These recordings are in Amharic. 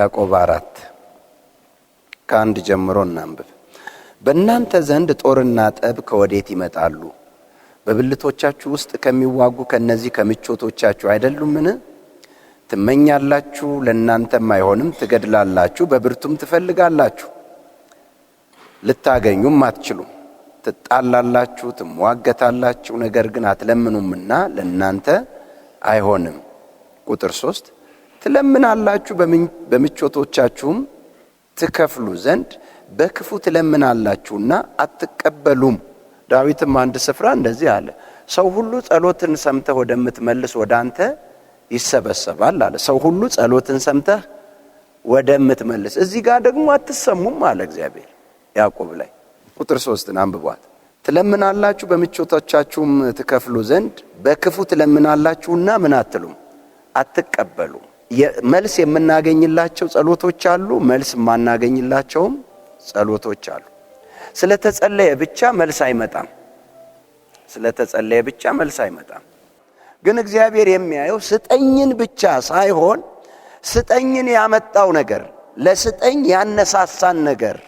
ያዕቆብ 4 ከአንድ ጀምሮ እናንብብ። በእናንተ ዘንድ ጦርና ጠብ ከወዴት ይመጣሉ? በብልቶቻችሁ ውስጥ ከሚዋጉ ከነዚህ ከምቾቶቻችሁ አይደሉምን? ትመኛላችሁ፣ ለእናንተም አይሆንም፣ ትገድላላችሁ፣ በብርቱም ትፈልጋላችሁ፣ ልታገኙም አትችሉም፣ ትጣላላችሁ፣ ትሟገታላችሁ፣ ነገር ግን አትለምኑምና ለእናንተ አይሆንም። ቁጥር 3 ትለምናላችሁ፣ በምቾቶቻችሁም ትከፍሉ ዘንድ በክፉ ትለምናላችሁና አትቀበሉም። ዳዊትም አንድ ስፍራ እንደዚህ አለ፣ ሰው ሁሉ ጸሎትን ሰምተህ ወደምትመልስ ወደ አንተ ይሰበሰባል አለ። ሰው ሁሉ ጸሎትን ሰምተህ ወደምትመልስ፣ እዚህ ጋር ደግሞ አትሰሙም አለ እግዚአብሔር ያዕቆብ ላይ። ቁጥር 3 አንብቧት። ትለምናላችሁ በምቾቶቻችሁም ትከፍሉ ዘንድ በክፉ ትለምናላችሁና ምን አትሉም? አትቀበሉም። መልስ የምናገኝላቸው ጸሎቶች አሉ፣ መልስ የማናገኝላቸውም ጸሎቶች አሉ። ስለተጸለየ ብቻ መልስ አይመጣም። ስለተጸለየ ብቻ መልስ አይመጣም። ግን እግዚአብሔር የሚያየው ስጠኝን ብቻ ሳይሆን ስጠኝን ያመጣው ነገር፣ ለስጠኝ ያነሳሳን ነገር፣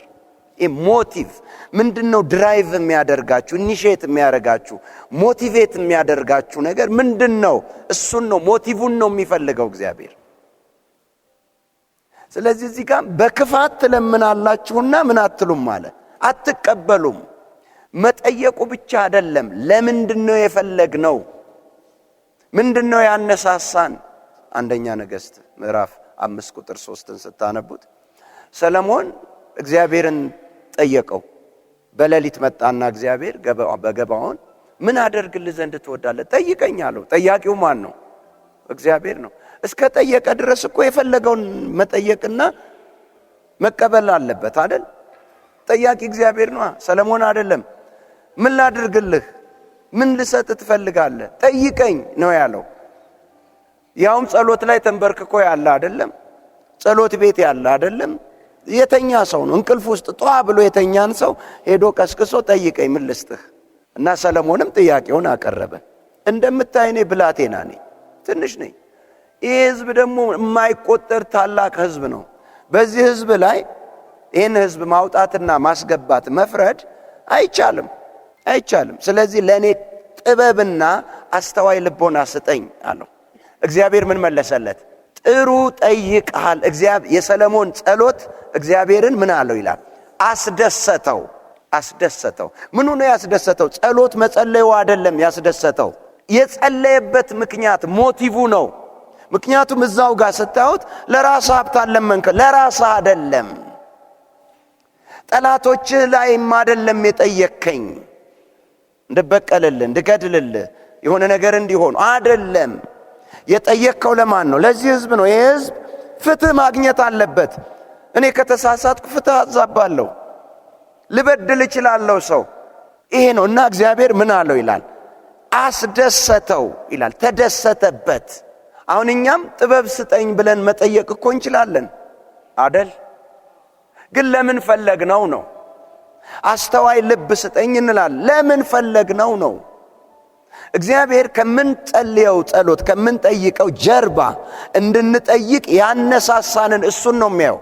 ሞቲቭ ምንድነው? ድራይቭ የሚያደርጋችሁ፣ ኢኒሼት የሚያደርጋችሁ፣ ሞቲቬት የሚያደርጋችሁ ነገር ምንድነው? እሱን ነው፣ ሞቲቭን ነው የሚፈልገው እግዚአብሔር። ስለዚህ እዚህ ጋር በክፋት ትለምናላችሁና ምን አትሉም ማለት አትቀበሉም። መጠየቁ ብቻ አይደለም፣ ለምንድነው የፈለግነው? ምንድነው ያነሳሳን? አንደኛ ነገሥት ምዕራፍ 5 ቁጥር 3 ስታነቡት ሰለሞን እግዚአብሔርን ጠየቀው። በሌሊት መጣና እግዚአብሔር በገባዖን ምን አደርግልህ ዘንድ ትወዳለህ? ጠይቀኝ አለው። ጠያቂው ማን ነው? እግዚአብሔር ነው። እስከ ጠየቀ ድረስ እኮ የፈለገውን መጠየቅና መቀበል አለበት አይደል? ጠያቂ እግዚአብሔር ነው፣ ሰለሞን አይደለም። ምን ላድርግልህ? ምን ልሰጥ ትፈልጋለህ? ጠይቀኝ ነው ያለው። ያውም ጸሎት ላይ ተንበርክኮ ያለ አይደለም፣ ጸሎት ቤት ያለ አይደለም፣ የተኛ ሰው ነው። እንቅልፍ ውስጥ ጧ ብሎ የተኛን ሰው ሄዶ ቀስቅሶ ጠይቀኝ ምን ልስጥህ? እና ሰለሞንም ጥያቄውን አቀረበ። እንደምታይ እኔ ብላቴና ነኝ፣ ትንሽ ነኝ። ይህ ህዝብ ደግሞ የማይቆጠር ታላቅ ህዝብ ነው። በዚህ ህዝብ ላይ ይህን ህዝብ ማውጣትና ማስገባት መፍረድ አይቻልም። ስለዚህ ለእኔ ጥበብና አስተዋይ ልቦና ስጠኝ አለው። እግዚአብሔር ምን መለሰለት? ጥሩ ጠይቀሃል። የሰለሞን ጸሎት እግዚአብሔርን ምን አለው ይላል? አስደሰተው። ምኑ ነው ያስደሰተው? ጸሎት መጸለዩ አይደለም ያስደሰተው፣ የጸለየበት ምክንያት ሞቲቭ ነው። ምክንያቱም እዛው ጋር ስታዩት ለራስ ሀብት አለመንከ፣ ለራስ አይደለም። ጠላቶች ላይም አይደለም የጠየከኝ እንድበቀልልህ፣ እንድገድልልህ፣ የሆነ ነገር እንዲሆን አይደለም። የጠየከው ለማን ነው? ለዚህ ህዝብ ነው። ይህ ህዝብ ፍትህ ማግኘት አለበት። እኔ ከተሳሳትኩ ፍትህ አዛባለሁ፣ ልበድል እችላለሁ ሰው። ይሄ ነው። እና እግዚአብሔር ምን አለው ይላል? አስደሰተው ይላል፣ ተደሰተበት። አሁን እኛም ጥበብ ስጠኝ ብለን መጠየቅ እኮ እንችላለን አደል? ግን ለምን ፈለግነው ነው? አስተዋይ ልብ ስጠኝ እንላለን። ለምን ፈለግነው ነው? እግዚአብሔር ከምንጸልየው ጸሎት ከምንጠይቀው ጀርባ እንድንጠይቅ ያነሳሳንን እሱን ነው የሚያየው።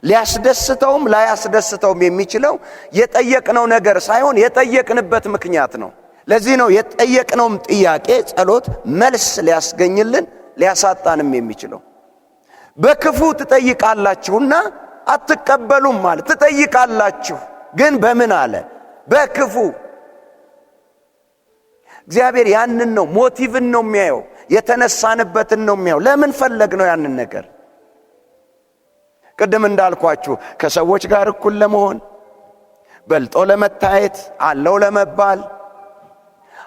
ሊያስደስተውም ላያስደስተውም የሚችለው የጠየቅነው ነገር ሳይሆን የጠየቅንበት ምክንያት ነው። ለዚህ ነው የጠየቅነውም ጥያቄ ጸሎት መልስ ሊያስገኝልን ሊያሳጣንም የሚችለው። በክፉ ትጠይቃላችሁና አትቀበሉም ማለት። ትጠይቃላችሁ ግን በምን አለ? በክፉ። እግዚአብሔር ያንን ነው፣ ሞቲቭን ነው የሚያየው፣ የተነሳንበትን ነው የሚያየው። ለምን ፈለግ ነው ያንን ነገር? ቅድም እንዳልኳችሁ ከሰዎች ጋር እኩል ለመሆን፣ በልጦ ለመታየት፣ አለው ለመባል።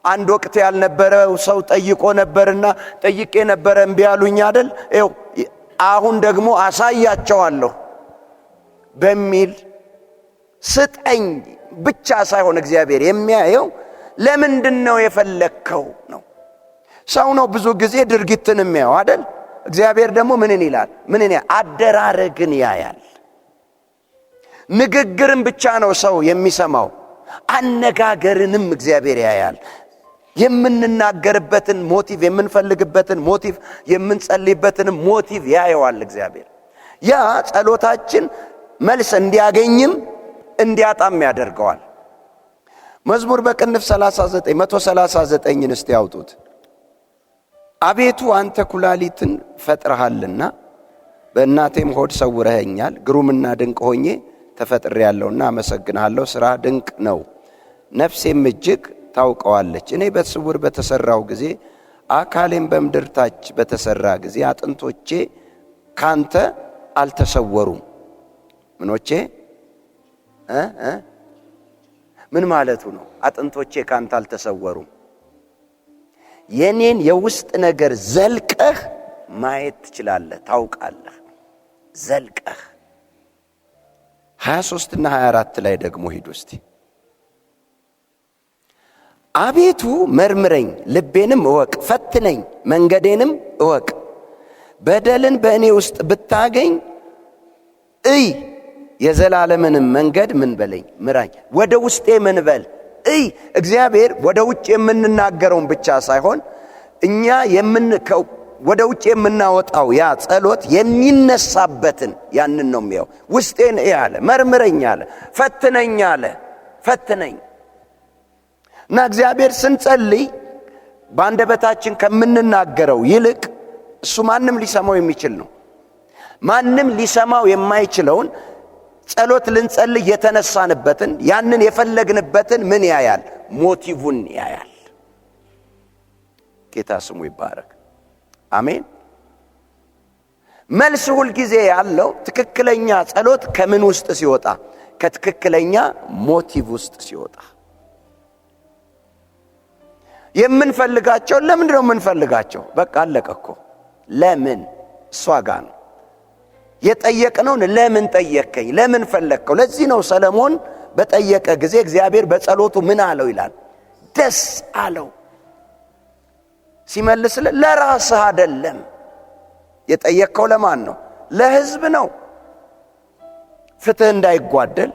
አንድ ወቅት ያልነበረው ሰው ጠይቆ ነበርና ጠይቄ ነበረ እምቢ አሉኝ አይደል? አሁን ደግሞ አሳያቸዋለሁ በሚል ስጠኝ ብቻ ሳይሆን እግዚአብሔር የሚያየው ለምንድነው የፈለከው ነው። ሰው ነው ብዙ ጊዜ ድርጊትን የሚያየው አይደል? እግዚአብሔር ደግሞ ምንን ይላል? አደራረግን ያያል። ንግግርን ብቻ ነው ሰው የሚሰማው፣ አነጋገርንም እግዚአብሔር ያያል። የምንናገርበትን ሞቲቭ፣ የምንፈልግበትን ሞቲቭ፣ የምንጸልይበትን ሞቲቭ ያየዋል እግዚአብሔር። ያ ጸሎታችን መልስ እንዲያገኝም እንዲያጣም ያደርገዋል። መዝሙር በቅንፍ 139 እስቲ ያውጡት። አቤቱ አንተ ኩላሊትን ፈጥረሃልና በእናቴም ሆድ ሰውረኸኛል። ግሩምና ድንቅ ሆኜ ተፈጥሬያለሁና አመሰግንሃለሁ። ሥራ ድንቅ ነው፣ ነፍሴም እጅግ ታውቀዋለች። እኔ በስውር በተሰራው ጊዜ አካሌም በምድር ታች በተሰራ ጊዜ አጥንቶቼ ካንተ አልተሰወሩም። ምኖቼ ምን ማለቱ ነው? አጥንቶቼ ካንተ አልተሰወሩም። የኔን የውስጥ ነገር ዘልቀህ ማየት ትችላለህ፣ ታውቃለህ። ዘልቀህ 23 እና 24 ላይ ደግሞ ሂዱ እስቲ። አቤቱ መርምረኝ፣ ልቤንም እወቅ፣ ፈትነኝ፣ መንገዴንም እወቅ። በደልን በእኔ ውስጥ ብታገኝ እይ፣ የዘላለምንም መንገድ ምን በለኝ፣ ምራኝ። ወደ ውስጤ ምን በል እይ። እግዚአብሔር ወደ ውጭ የምንናገረውን ብቻ ሳይሆን እኛ ወደ ውጭ የምናወጣው ያ ጸሎት የሚነሳበትን ያንን ነው የሚያው። ውስጤን እይ አለ፣ መርምረኝ አለ፣ ፈትነኝ አለ። ፈትነኝ እና እግዚአብሔር ስንጸልይ በአንደበታችን ከምንናገረው ይልቅ እሱ ማንም ሊሰማው የሚችል ነው። ማንም ሊሰማው የማይችለውን ጸሎት ልንጸልይ የተነሳንበትን ያንን የፈለግንበትን ምን ያያል? ሞቲቭን ያያል። ጌታ ስሙ ይባረክ። አሜን። መልስ ሁል ጊዜ ያለው ትክክለኛ ጸሎት ከምን ውስጥ ሲወጣ? ከትክክለኛ ሞቲቭ ውስጥ ሲወጣ። የምንፈልጋቸው ለምንድን ነው የምንፈልጋቸው? በቃ አለቀ እኮ። ለምን? እሷ ጋር ነው የጠየቅነውን። ለምን ጠየቅከኝ? ለምን ፈለግከው? ለዚህ ነው ሰለሞን በጠየቀ ጊዜ እግዚአብሔር በጸሎቱ ምን አለው ይላል? ደስ አለው። ሲመልስልህ ለራስህ አይደለም የጠየቅከው። ለማን ነው? ለሕዝብ ነው። ፍትህ እንዳይጓደል፣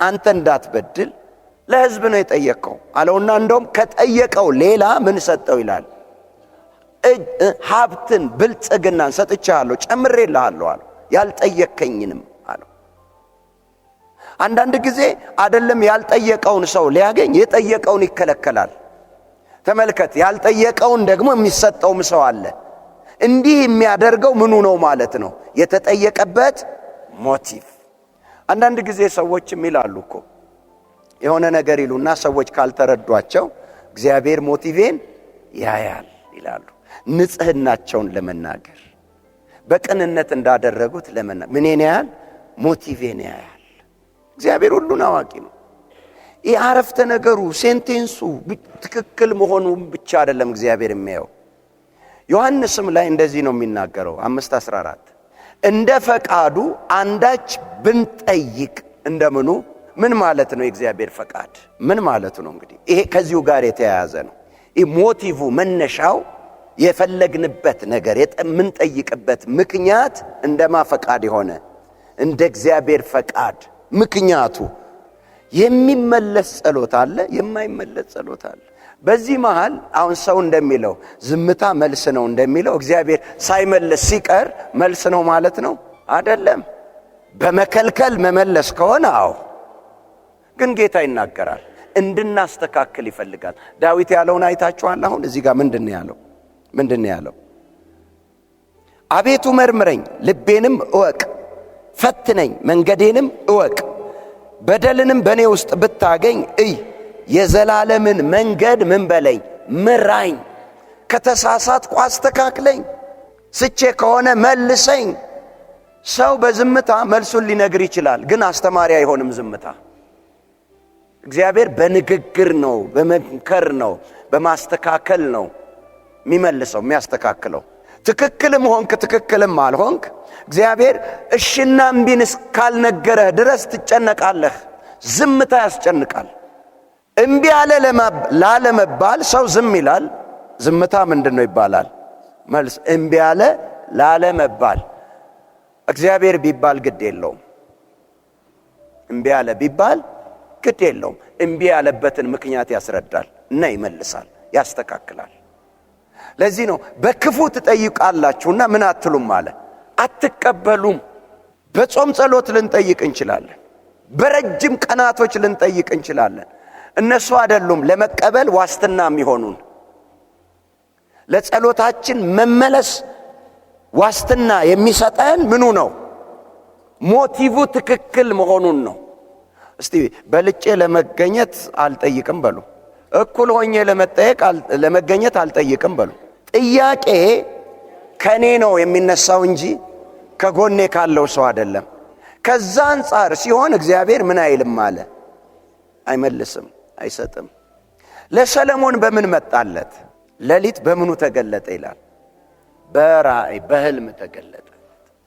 አንተ እንዳትበድል ለሕዝብ ነው የጠየቅከው አለውና እንደውም ከጠየቀው ሌላ ምን ሰጠው ይላል? ሀብትን፣ ብልጽግናን ሰጥቻለሁ፣ ጨምሬልሃለሁ አለው። ያልጠየከኝንም አለው። አንዳንድ ጊዜ አይደለም ያልጠየቀውን ሰው ሊያገኝ የጠየቀውን ይከለከላል። ተመልከት፣ ያልጠየቀውን ደግሞ የሚሰጠውም ሰው አለ። እንዲህ የሚያደርገው ምኑ ነው ማለት ነው? የተጠየቀበት ሞቲቭ። አንዳንድ ጊዜ ሰዎችም ይላሉ እኮ የሆነ ነገር ይሉና ሰዎች ካልተረዷቸው እግዚአብሔር ሞቲቬን ያያል ይላሉ። ንጽህናቸውን ለመናገር በቅንነት እንዳደረጉት ለመናገር ምንን ያያል? ሞቲቬን ያያል። እግዚአብሔር ሁሉን አዋቂ ነው። ይህ አረፍተ ነገሩ ሴንቴንሱ ትክክል መሆኑን ብቻ አይደለም እግዚአብሔር የሚያየው። ዮሐንስም ላይ እንደዚህ ነው የሚናገረው 5:14 እንደ ፈቃዱ አንዳች ብንጠይቅ እንደምኑ። ምን ማለት ነው? የእግዚአብሔር ፈቃድ ምን ማለት ነው? እንግዲህ ይሄ ከዚሁ ጋር የተያያዘ ነው። ይህ ሞቲቭ መነሻው የፈለግንበት ነገር የምንጠይቅበት ምክንያት እንደማ ፈቃድ የሆነ እንደ እግዚአብሔር ፈቃድ። ምክንያቱ የሚመለስ ጸሎት አለ፣ የማይመለስ ጸሎት አለ። በዚህ መሃል አሁን ሰው እንደሚለው ዝምታ መልስ ነው እንደሚለው እግዚአብሔር ሳይመለስ ሲቀር መልስ ነው ማለት ነው አይደለም። በመከልከል መመለስ ከሆነ አዎ፣ ግን ጌታ ይናገራል፣ እንድናስተካክል ይፈልጋል። ዳዊት ያለውን አይታችኋል። አሁን እዚህ ጋር ምንድነው ያለው? አቤቱ መርምረኝ፣ ልቤንም እወቅ፣ ፈትነኝ፣ መንገዴንም እወቅ። በደልንም በእኔ ውስጥ ብታገኝ እይ፣ የዘላለምን መንገድ ምን በለኝ፣ ምራኝ። ከተሳሳትኩ አስተካክለኝ፣ ስቼ ከሆነ መልሰኝ። ሰው በዝምታ መልሱን ሊነግር ይችላል፣ ግን አስተማሪ አይሆንም ዝምታ። እግዚአብሔር በንግግር ነው፣ በመምከር ነው፣ በማስተካከል ነው የሚመልሰው የሚያስተካክለው። ትክክልም ሆንክ ትክክልም አልሆንክ እግዚአብሔር እሽና እምቢን እስካልነገረህ ድረስ ትጨነቃለህ። ዝምታ ያስጨንቃል። እምቢ አለ ላለመባል ሰው ዝም ይላል። ዝምታ ምንድነው ይባላል? መልስ። እምቢ አለ ላለመባል እግዚአብሔር ቢባል ግድ የለውም። እምቢ አለ ቢባል ግድ የለውም። እምቢ ያለበትን ምክንያት ያስረዳል እና ይመልሳል፣ ያስተካክላል። ለዚህ ነው በክፉ ትጠይቃላችሁና ምን አትሉም አለ፣ አትቀበሉም። በጾም ጸሎት ልንጠይቅ እንችላለን። በረጅም ቀናቶች ልንጠይቅ እንችላለን። እነሱ አይደሉም ለመቀበል ዋስትና የሚሆኑን። ለጸሎታችን መመለስ ዋስትና የሚሰጠን ምኑ ነው? ሞቲቭ ትክክል መሆኑን ነው። እስቲ በልጬ ለመገኘት አልጠይቅም በሉ። እኩል ሆኜ ለመገኘት አልጠይቅም በሉ። ጥያቄ ከኔ ነው የሚነሳው እንጂ ከጎኔ ካለው ሰው አይደለም። ከዛ አንፃር ሲሆን እግዚአብሔር ምን አይልም አለ? አይመልስም፣ አይሰጥም። ለሰለሞን በምን መጣለት? ሌሊት በምኑ ተገለጠ ይላል? በራእይ በህልም ተገለጠ።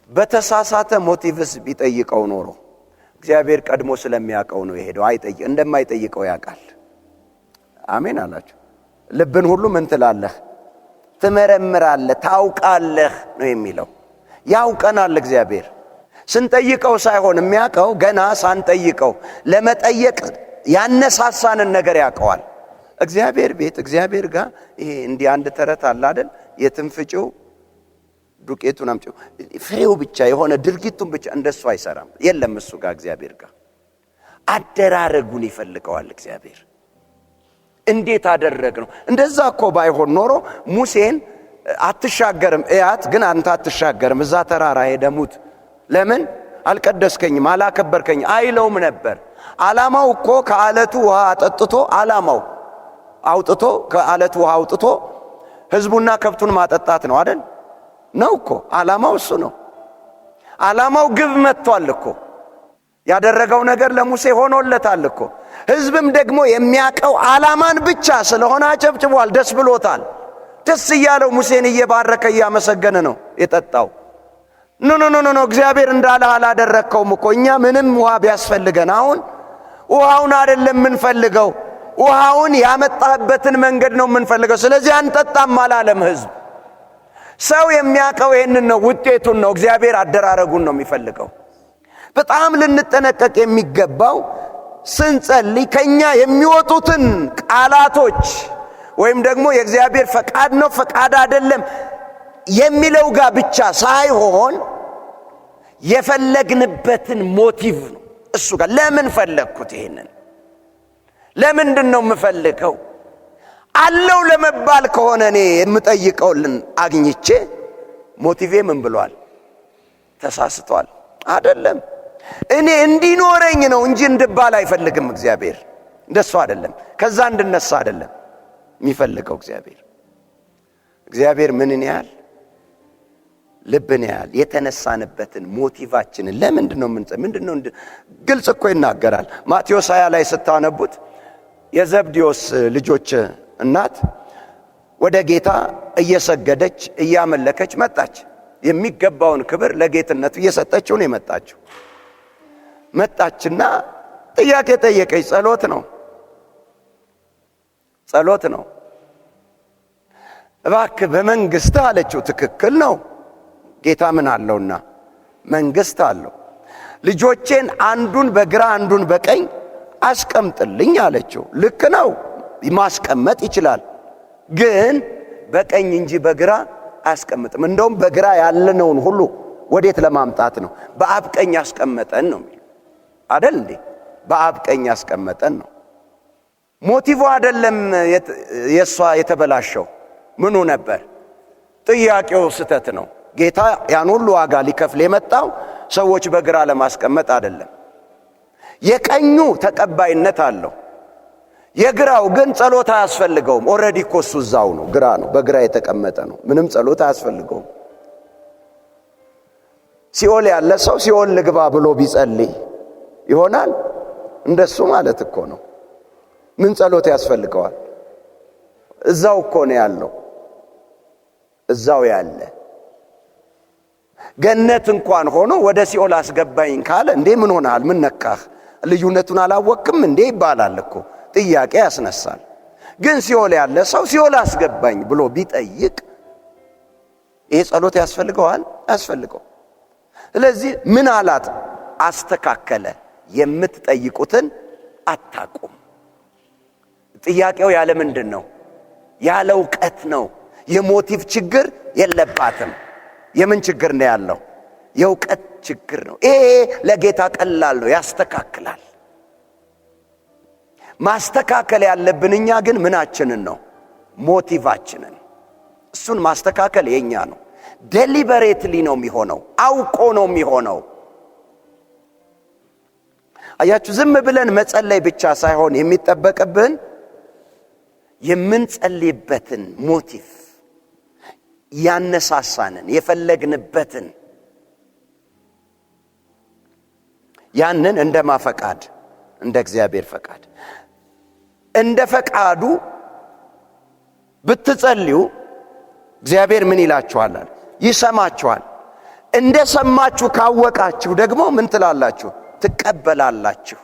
በተሳሳተ ሞቲቭስ ቢጠይቀው ኖሮ እግዚአብሔር ቀድሞ ስለሚያውቀው ነው የሄደው። እንደማይጠይቀው ያውቃል። አሜን አላችሁ። ልብን ሁሉ ምን ትላለህ? ትመረምራለህ፣ ታውቃለህ ነው የሚለው። ያውቀናል እግዚአብሔር። ስንጠይቀው ሳይሆን የሚያውቀው ገና ሳንጠይቀው ለመጠየቅ ያነሳሳንን ነገር ያውቀዋል። እግዚአብሔር ቤት እግዚአብሔር ጋር ይሄ እንዲህ አንድ ተረት አለ አይደል? የትንፍጪው ዱቄቱን አምጪው፣ ፍሬው ብቻ የሆነ ድርጊቱን ብቻ እንደሱ አይሰራም። የለም እሱ ጋር እግዚአብሔር ጋር አደራረጉን ይፈልገዋል እግዚአብሔር። እንዴት አደረግ ነው? እንደዛ እኮ ባይሆን ኖሮ ሙሴን አትሻገርም እያት ግን አንተ አትሻገርም እዛ ተራራ ሄደሙት ለምን አልቀደስከኝም አላከበርከኝ አይለውም ነበር። ዓላማው እኮ ከአለቱ ውሃ አጠጥቶ ዓላማው አውጥቶ ከአለቱ ውሃ አውጥቶ ህዝቡና ከብቱን ማጠጣት ነው አይደል? ነው እኮ ዓላማው እሱ ነው። ዓላማው ግብ መጥቷል እኮ። ያደረገው ነገር ለሙሴ ሆኖለታል እኮ። ህዝብም ደግሞ የሚያቀው ዓላማን ብቻ ስለሆነ አጨብጭቧል፣ ደስ ብሎታል። ደስ እያለው ሙሴን እየባረከ እያመሰገነ ነው የጠጣው። ኖ እግዚአብሔር እንዳለ አላደረከውም እኮ። እኛ ምንም ውሃ ቢያስፈልገን አሁን ውሃውን አይደለም የምንፈልገው፣ ውሃውን ያመጣህበትን መንገድ ነው የምንፈልገው። ስለዚህ አንጠጣም አላለም ህዝብ። ሰው የሚያቀው ይሄንን ነው፣ ውጤቱን ነው። እግዚአብሔር አደራረጉን ነው የሚፈልገው። በጣም ልንጠነቀቅ የሚገባው ስንጸልይ ከኛ የሚወጡትን ቃላቶች ወይም ደግሞ የእግዚአብሔር ፈቃድ ነው ፈቃድ አይደለም የሚለው ጋር ብቻ ሳይሆን የፈለግንበትን ሞቲቭ ነው እሱ ጋር። ለምን ፈለግኩት? ይሄንን ለምንድን ነው የምፈልገው? አለው ለመባል ከሆነ እኔ የምጠይቀውልን አግኝቼ ሞቲቬ ምን ብሏል? ተሳስቷል አይደለም። እኔ እንዲኖረኝ ነው እንጂ እንድባል አይፈልግም እግዚአብሔር። እንደሱ አይደለም፣ ከዛ እንድነሳ አይደለም የሚፈልገው እግዚአብሔር ምንን ያህል ልብን ያህል የተነሳንበትን ሞቲቫችንን ለምንድነው ምንድነው ግልጽ እኮ ይናገራል። ማቴዎስ 20 ላይ ስታነቡት የዘብዴዎስ ልጆች እናት ወደ ጌታ እየሰገደች እያመለከች መጣች። የሚገባውን ክብር ለጌትነቱ እየሰጠችው ነው የመጣችው። መጣችና ጥያቄ ጠየቀች። ጸሎት ነው። እባክህ በመንግስት አለችው። ትክክል ነው። ጌታ ምን አለውና መንግስት አለው። ልጆቼን አንዱን በግራ አንዱን በቀኝ አስቀምጥልኝ አለችው። ልክ ነው፣ ማስቀመጥ ይችላል። ግን በቀኝ እንጂ በግራ አያስቀምጥም። እንደውም በግራ ያለነውን ሁሉ ወዴት ለማምጣት ነው? በአብ ቀኝ አስቀመጠን ነው አይደል እንዴ? በአብ ቀኝ አስቀመጠን ነው። ሞቲቭ አይደለም የሷ የተበላሸው። ምኑ ነበር? ጥያቄው ስተት ነው። ጌታ ያን ሁሉ ዋጋ ሊከፍል የመጣው ሰዎች በግራ ለማስቀመጥ አይደለም። የቀኙ ተቀባይነት አለው፣ የግራው ግን ጸሎት አያስፈልገውም። ኦሬዲ እኮ እሱ እዛው ነው፣ ግራ ነው፣ በግራ የተቀመጠ ነው። ምንም ጸሎት አያስፈልገውም። ሲኦል ያለ ሰው ሲኦል ልግባ ብሎ ቢጸልይ ይሆናል? እንደሱ ማለት እኮ ነው። ምን ጸሎት ያስፈልገዋል? እዛው እኮ ነው ያለው፣ እዛው ያለ። ገነት እንኳን ሆኖ ወደ ሲኦል አስገባኝ ካለ እንዴ ምን ሆነሃል? ምን ነካህ? ልዩነቱን አላወቅም እንዴ ይባላል እኮ። ጥያቄ ያስነሳል። ግን ሲኦል ያለ ሰው ሲኦል አስገባኝ ብሎ ቢጠይቅ ይሄ ጸሎት ያስፈልገዋል? ያስፈልገው። ስለዚህ ምን አላት? አስተካከለ። የምትጠይቁትን አታቁም። ጥያቄው ያለ ምንድን ነው? ያለ ዕውቀት ነው። የሞቲቭ ችግር የለባትም። የምን ችግር ነው ያለው? የእውቀት ችግር ነው። ይሄ ለጌታ ቀላል ነው፣ ያስተካክላል። ማስተካከል ያለብን እኛ ግን ምናችንን ነው? ሞቲቫችንን። እሱን ማስተካከል የኛ ነው። ዴሊበሬትሊ ነው የሚሆነው፣ አውቆ ነው የሚሆነው። አያችሁ፣ ዝም ብለን መጸለይ ብቻ ሳይሆን የሚጠበቅብን የምንጸልይበትን ሞቲቭ፣ ያነሳሳንን የፈለግንበትን ያንን እንደማፈቃድ እንደ እግዚአብሔር ፈቃድ እንደ ፈቃዱ ብትጸልዩ እግዚአብሔር ምን ይላችኋል? ይሰማችኋል። እንደ ሰማችሁ ካወቃችሁ ደግሞ ምን ትላላችሁ? ትቀበላላችሁ።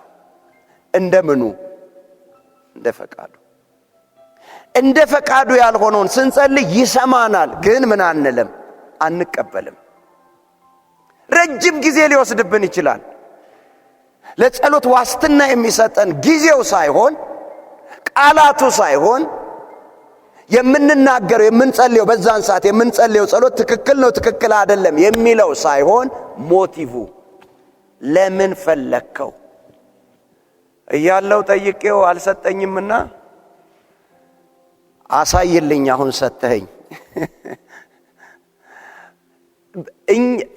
እንደምኑ? እንደ ፈቃዱ። እንደ ፈቃዱ ያልሆነውን ስንጸልይ ይሰማናል፣ ግን ምን አንልም? አንቀበልም። ረጅም ጊዜ ሊወስድብን ይችላል። ለጸሎት ዋስትና የሚሰጠን ጊዜው ሳይሆን ቃላቱ ሳይሆን የምንናገረው የምንጸልየው በዛን ሰዓት የምንጸልየው ጸሎት ትክክል ነው ትክክል አይደለም የሚለው ሳይሆን ሞቲቭ፣ ለምን ፈለከው እያለው ጠይቄው አልሰጠኝምና አሳይልኝ አሁን ሰጠኸኝ።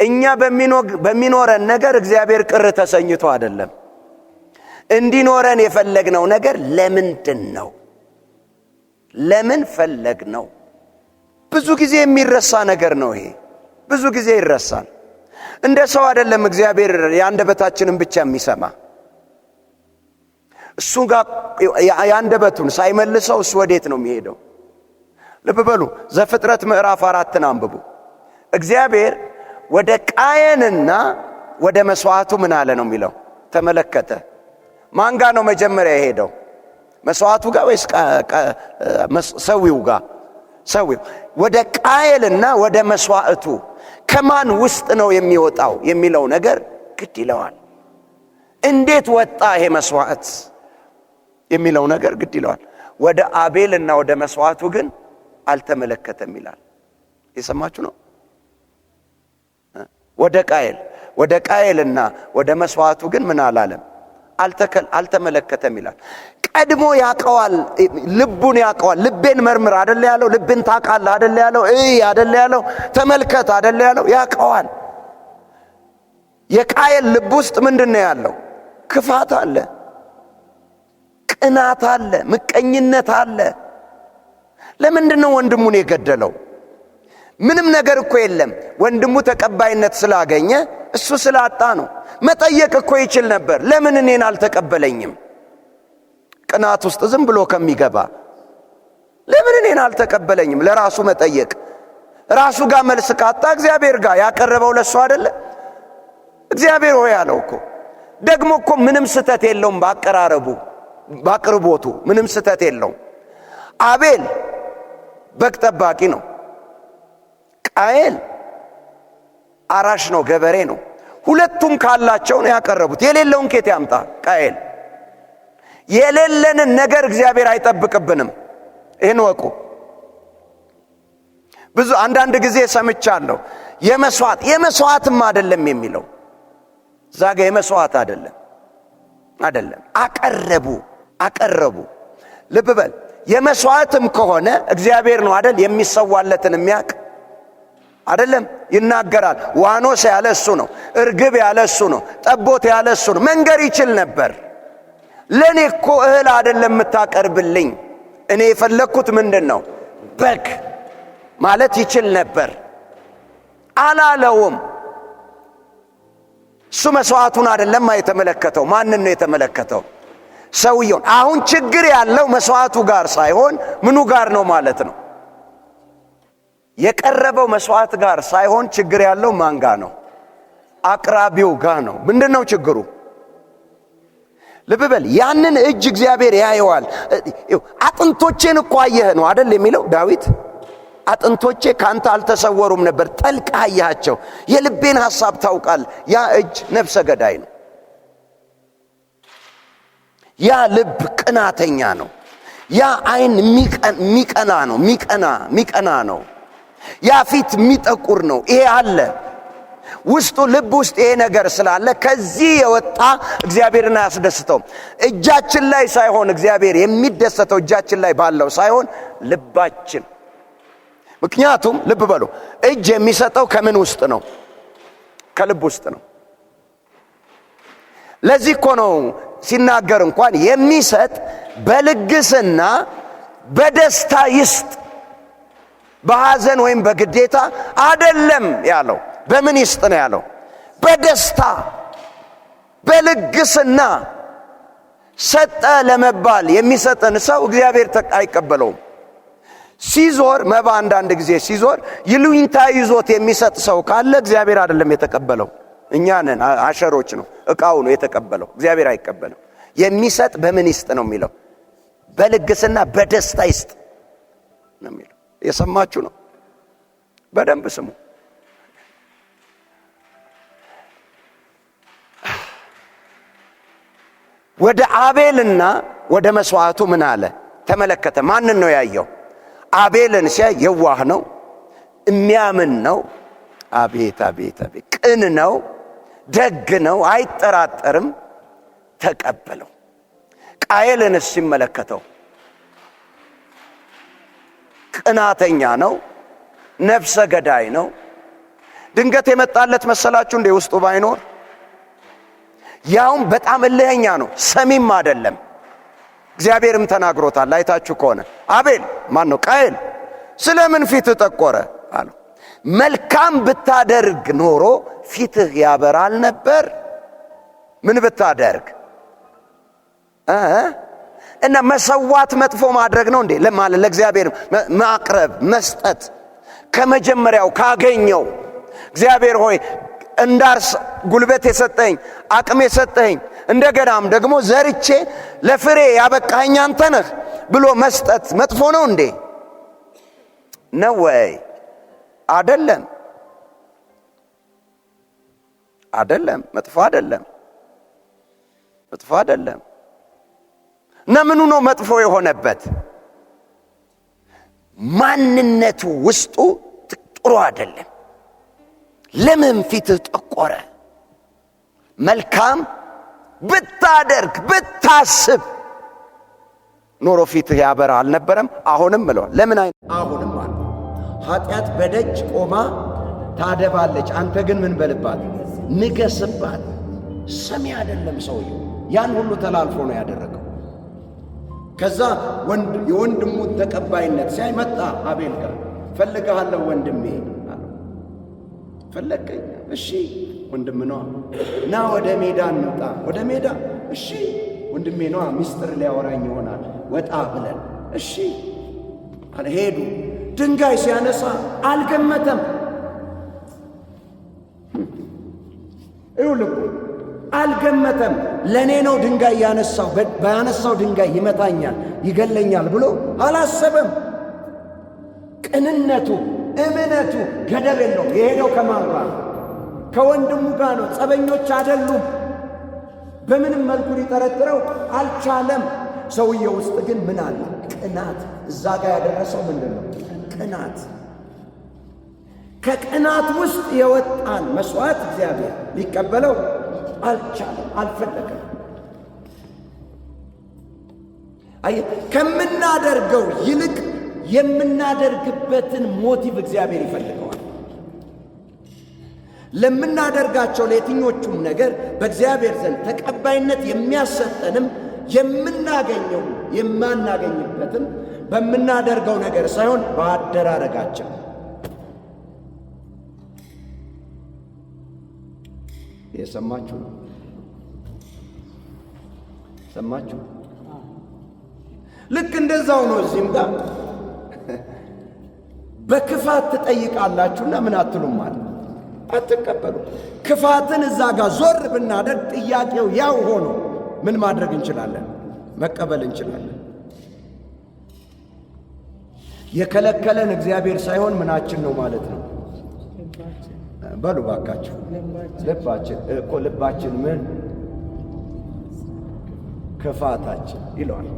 እኛ በሚኖረን ነገር እግዚአብሔር ቅር ተሰኝቶ አይደለም። እንዲኖረን የፈለግነው ነገር ለምንድን ነው? ለምን ፈለግነው? ብዙ ጊዜ የሚረሳ ነገር ነው ይሄ። ብዙ ጊዜ ይረሳል። እንደ ሰው አይደለም እግዚአብሔር የአንደበታችንን ብቻ የሚሰማ። እሱ ጋር የአንደበቱን ሳይመልሰው እሱ ወዴት ነው የሚሄደው? ልብ በሉ፣ ዘፍጥረት ምዕራፍ 4 አንብቡ። እግዚአብሔር ወደ ቃየንና ወደ መስዋዕቱ ምን አለ ነው የሚለው? ተመለከተ። ማን ጋር ነው መጀመሪያ የሄደው? መስዋዕቱ ጋር ወይስ ሰዊው ጋር? ሰዊው። ወደ ቃየልና ወደ መስዋዕቱ ከማን ውስጥ ነው የሚወጣው የሚለው ነገር ግድ ይለዋል። እንዴት ወጣ ይሄ መስዋዕት የሚለው ነገር ግድ ይለዋል። ወደ አቤልና ወደ መስዋዕቱ ግን አልተመለከተም ይላል። የሰማችሁ ነው? ወደ ቃየልና ወደ መስዋዕቱ ግን ምን አላለም? አልተመለከተም ይላል። ቀድሞ ያቀዋል፣ ልቡን ያቀዋል። ልቤን መርምር አይደል ያለው? ልብን ታውቃለህ አይደል ያለው? አይደል ያለው? ተመልከት አይደል ያለው? ያቀዋል። የቃየል ልብ ውስጥ ምንድነው ያለው? ክፋት አለ፣ ቅናት አለ፣ ምቀኝነት አለ። ለምንድነው ወንድሙን የገደለው? ምንም ነገር እኮ የለም። ወንድሙ ተቀባይነት ስላገኘ እሱ ስላጣ ነው። መጠየቅ እኮ ይችል ነበር። ለምን እኔን አልተቀበለኝም? ቅናት ውስጥ ዝም ብሎ ከሚገባ ለምን እኔን አልተቀበለኝም? ለራሱ መጠየቅ። ራሱ ጋር መልስ ካጣ እግዚአብሔር ጋር ያቀረበው ለሱ አይደለ? እግዚአብሔር ሆይ ያለው እኮ ደግሞ እኮ ምንም ስተት የለውም። ባቅርቦቱ ምንም ስተት የለውም። አቤል በግ ጠባቂ ነው። ቃየል አራሽ ነው፣ ገበሬ ነው። ሁለቱም ካላቸው ነው ያቀረቡት። የሌለውን ኬት ያምጣ? ቃየል። የሌለንን ነገር እግዚአብሔር አይጠብቅብንም። ይህን ወቁ። አንዳንድ ጊዜ ሰምቻለሁ የመስዋዕትም አይደለም የሚለው ዛጋ የመስዋዕት አይደለም። አቀረቡ። ልብ በል። የመስዋዕትም ከሆነ እግዚአብሔር ነው አይደል የሚሰዋለትን የሚያውቅ አይደለም? ይናገራል። ዋኖስ ያለ እሱ ነው። እርግብ ያለ እሱ ነው። ጠቦት ያለ እሱ ነው። መንገር ይችል ነበር። ለኔ እኮ እህል አይደለም የምታቀርብልኝ፣ እኔ የፈለኩት ምንድነው? በግ ማለት ይችል ነበር። አላለውም። እሱ መስዋዕቱን አይደለም የተመለከተው። ማንን ነው የተመለከተው? ሰውየውን። አሁን ችግር ያለው መስዋዕቱ ጋር ሳይሆን ምኑ ጋር ነው ማለት ነው? የቀረበው መስዋዕት ጋር ሳይሆን ችግር ያለው ማን ጋር ነው? አቅራቢው ጋር ነው። ምንድነው ችግሩ? ልብ በል። ያንን እጅ እግዚአብሔር ያየዋል። አጥንቶቼን እኮ አየህ ነው አይደል የሚለው ዳዊት። አጥንቶቼ ካንተ አልተሰወሩም ነበር፣ ጠልቀህ አየሃቸው። የልቤን ሐሳብ ታውቃል። ያ እጅ ነፍሰ ገዳይ ነው። ያ ልብ ቅናተኛ ነው። ያ አይን ሚቀና ነው። ያ ፊት የሚጠቁር ነው። ይሄ አለ። ውስጡ ልብ ውስጥ ይሄ ነገር ስላለ ከዚህ የወጣ እግዚአብሔርን አያስደስተውም። እጃችን ላይ ሳይሆን እግዚአብሔር የሚደሰተው እጃችን ላይ ባለው ሳይሆን ልባችን። ምክንያቱም ልብ በሉ፣ እጅ የሚሰጠው ከምን ውስጥ ነው? ከልብ ውስጥ ነው። ለዚህ እኮ ነው ሲናገር እንኳን የሚሰጥ በልግስና በደስታ ይስጥ፣ በሐዘን ወይም በግዴታ አይደለም ያለው። በምን ይስጥ ነው ያለው? በደስታ በልግስና። ሰጠ ለመባል የሚሰጠን ሰው እግዚአብሔር አይቀበለውም። ሲዞር መባ አንዳንድ ጊዜ ሲዞር ይሉኝታ ይዞት የሚሰጥ ሰው ካለ እግዚአብሔር አይደለም የተቀበለው፣ እኛ ነን አሸሮች ነው፣ ዕቃው ነው የተቀበለው። እግዚአብሔር አይቀበለው። የሚሰጥ በምን ይስጥ ነው የሚለው? በልግስና በደስታ ይስጥ ነው የሚለው። የሰማችሁ ነው? በደንብ ስሙ። ወደ አቤልና ወደ መስዋዕቱ ምን አለ? ተመለከተ። ማንን ነው ያየው? አቤልን ሲያይ የዋህ ነው፣ የሚያምን ነው። አቤት አቤት አቤት! ቅን ነው፣ ደግ ነው፣ አይጠራጠርም። ተቀበለው። ቃየልን ሲመለከተው ቅናተኛ ነው፣ ነፍሰ ገዳይ ነው። ድንገት የመጣለት መሰላችሁ እንዴ? ውስጡ ባይኖር ያውም በጣም እልህኛ ነው፣ ሰሚም አይደለም። እግዚአብሔርም ተናግሮታል። አይታችሁ ከሆነ አቤል ማን ነው? ቃየል ስለምን ፊትህ ጠቆረ አለው። መልካም ብታደርግ ኖሮ ፊትህ ያበራል ነበር። ምን ብታደርግ? እና መሰዋት መጥፎ ማድረግ ነው እንዴ? ለማለት ለእግዚአብሔር ማቅረብ መስጠት ከመጀመሪያው ካገኘው እግዚአብሔር ሆይ እንዳርስ ጉልበት የሰጠኝ አቅም የሰጠኝ እንደገናም ደግሞ ዘርቼ ለፍሬ ያበቃኸኝ አንተ ነህ ብሎ መስጠት መጥፎ ነው እንዴ? ነው ወይ? አይደለም፣ አይደለም። መጥፎ አይደለም፣ መጥፎ አይደለም። እና ምኑ ነው መጥፎ የሆነበት? ማንነቱ ውስጡ ጥሩ አይደለም። ለምን ፊትህ ጠቆረ? መልካም ብታደርግ ብታስብ ኖሮ ፊትህ ያበራ አልነበረም? አሁንም ብለዋል። ለምን አሁንም አለ ኃጢአት በደጅ ቆማ ታደባለች፣ አንተ ግን ምን በልባት? ንገስባት። ሰሚ አይደለም ሰውየው። ያን ሁሉ ተላልፎ ነው ያደረገው። ከዛ የወንድሙ ተቀባይነት ሲያይ መጣ አቤል ጋር። ፈልግሃለሁ ወንድሜ አለው። ፈለግከኝ? እሺ ወንድም ነዋ፣ ና ወደ ሜዳ እንውጣ። ወደ ሜዳ? እሺ ወንድሜ ነዋ፣ ሚስጥር ሊያወራኝ ይሆናል፣ ወጣ ብለን። እሺ ሄዱ። ድንጋይ ሲያነሳ አልገመተም። ይኸው ልቡ አልገመተም። ለኔ ነው ድንጋይ ያነሳው፣ ባያነሳው ድንጋይ ይመታኛል ይገለኛል ብሎ አላሰበም። ቅንነቱ እምነቱ ገደብ የለው። የሄደው ከማን ጋር? ከወንድሙ ጋር ነው። ጸበኞች አይደሉም። በምንም መልኩ ሊጠረጥረው አልቻለም። ሰውየው ውስጥ ግን ምን አለ? ቅናት። እዛ ጋር ያደረሰው ምንድን ነው? ቅናት። ከቅናት ውስጥ የወጣን መስዋዕት እግዚአብሔር ሊቀበለው አልቻለም፣ አልፈለገም። ከምናደርገው ይልቅ የምናደርግበትን ሞቲቭ እግዚአብሔር ይፈልገዋል። ለምናደርጋቸው ለየትኞቹም ነገር በእግዚአብሔር ዘንድ ተቀባይነት የሚያሰጠንም የምናገኘው የማናገኝበትም በምናደርገው ነገር ሳይሆን በአደራረጋችን። የሰማችሁ ነው? ሰማችሁ? ልክ እንደዛው ነው። እዚህም ጋር በክፋት ትጠይቃላችሁና ምን አትሉም ማለት አትቀበሉ። ክፋትን እዛ ጋር ዞር ብናደርግ ጥያቄው ያው ሆኖ ምን ማድረግ እንችላለን? መቀበል እንችላለን። የከለከለን እግዚአብሔር ሳይሆን ምናችን ነው ማለት ነው። በሉ ባካችሁ፣ ልባችን እኮ ልባችን ምን ክፋታችን ይለዋል።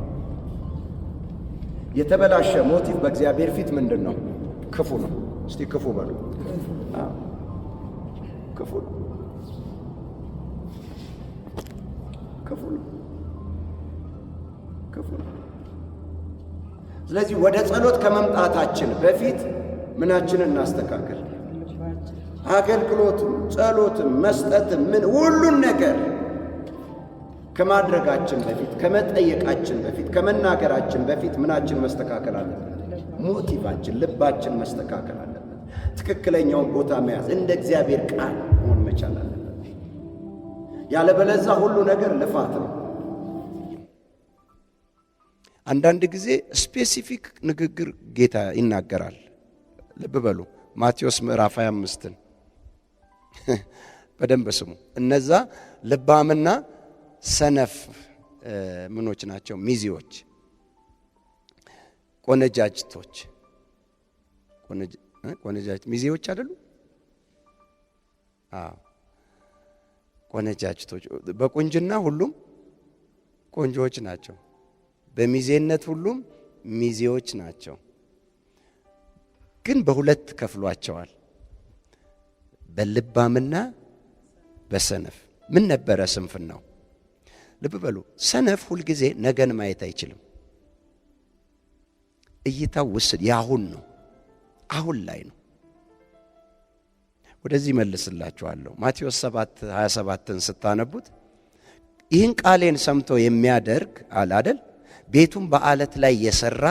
የተበላሸ ሞቲቭ በእግዚአብሔር ፊት ምንድን ነው? ክፉ ነው። እስቲ ክፉ በሉ። ክፉ ነው። ስለዚህ ወደ ጸሎት ከመምጣታችን በፊት ምናችንን እናስተካከል? አገልግሎትም ጸሎትም መስጠትም ሁሉን ነገር ከማድረጋችን በፊት ከመጠየቃችን በፊት ከመናገራችን በፊት ምናችን መስተካከል አለበት? ሞቲቫችን፣ ልባችን መስተካከል አለበት። ትክክለኛውን ቦታ መያዝ እንደ እግዚአብሔር ቃል መሆን መቻል አለበት። ያለበለዚያ ሁሉ ነገር ልፋት ነው። አንዳንድ ጊዜ ስፔሲፊክ ንግግር ጌታ ይናገራል። ልብ በሉ ማቴዎስ ምዕራፍ 25ን በደንብ ስሙ። እነዛ ልባምና ሰነፍ ምኖች ናቸው? ሚዜዎች፣ ቆነጃጅቶች። ቆነጃጅት ሚዜዎች አይደሉ? አዎ ቆነጃጅቶች። በቁንጅና ሁሉም ቆንጆዎች ናቸው። በሚዜነት ሁሉም ሚዜዎች ናቸው። ግን በሁለት ከፍሏቸዋል፣ በልባምና በሰነፍ። ምን ነበረ ስንፍናው? ልብ በሉ። ሰነፍ ሁልጊዜ ነገን ማየት አይችልም። እይታው ውስጥ ያሁን ነው፣ አሁን ላይ ነው። ወደዚህ መልስላችኋለሁ። ማቴዎስ 7:27ን ስታነቡት ይህን ቃሌን ሰምቶ የሚያደርግ አለ አይደል? ቤቱን በአለት ላይ የሰራ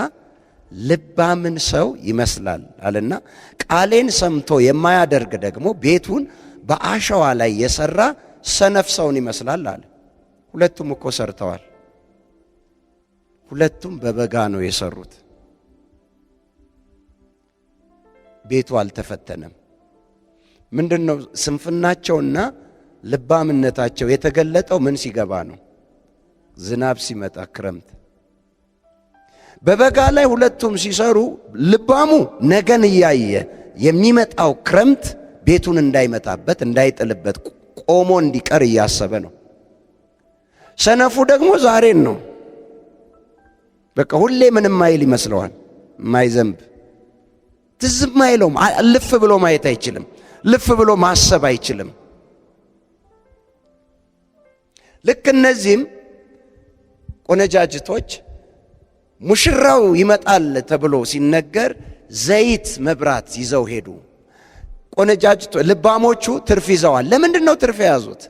ልባምን ሰው ይመስላል አለና፣ ቃሌን ሰምቶ የማያደርግ ደግሞ ቤቱን በአሸዋ ላይ የሰራ ሰነፍ ሰውን ይመስላል አለ። ሁለቱም እኮ ሰርተዋል። ሁለቱም በበጋ ነው የሰሩት። ቤቱ አልተፈተነም። ምንድነው ስንፍናቸውና ልባምነታቸው የተገለጠው? ምን ሲገባ ነው? ዝናብ ሲመጣ፣ ክረምት። በበጋ ላይ ሁለቱም ሲሰሩ ልባሙ ነገን እያየ የሚመጣው ክረምት ቤቱን እንዳይመጣበት እንዳይጥልበት ቆሞ እንዲቀር እያሰበ ነው። ሰነፉ ደግሞ ዛሬን ነው። በቃ ሁሌ ምንም ማይል ይመስለዋል። ማይዘንብ ትዝም አይለውም። ልፍ ብሎ ማየት አይችልም። ልፍ ብሎ ማሰብ አይችልም። ልክ እነዚህም ቆነጃጅቶች ሙሽራው ይመጣል ተብሎ ሲነገር ዘይት መብራት ይዘው ሄዱ። ቆነጃጅቶች ልባሞቹ ትርፍ ይዘዋል። ለምንድን ነው ትርፍ የያዙት?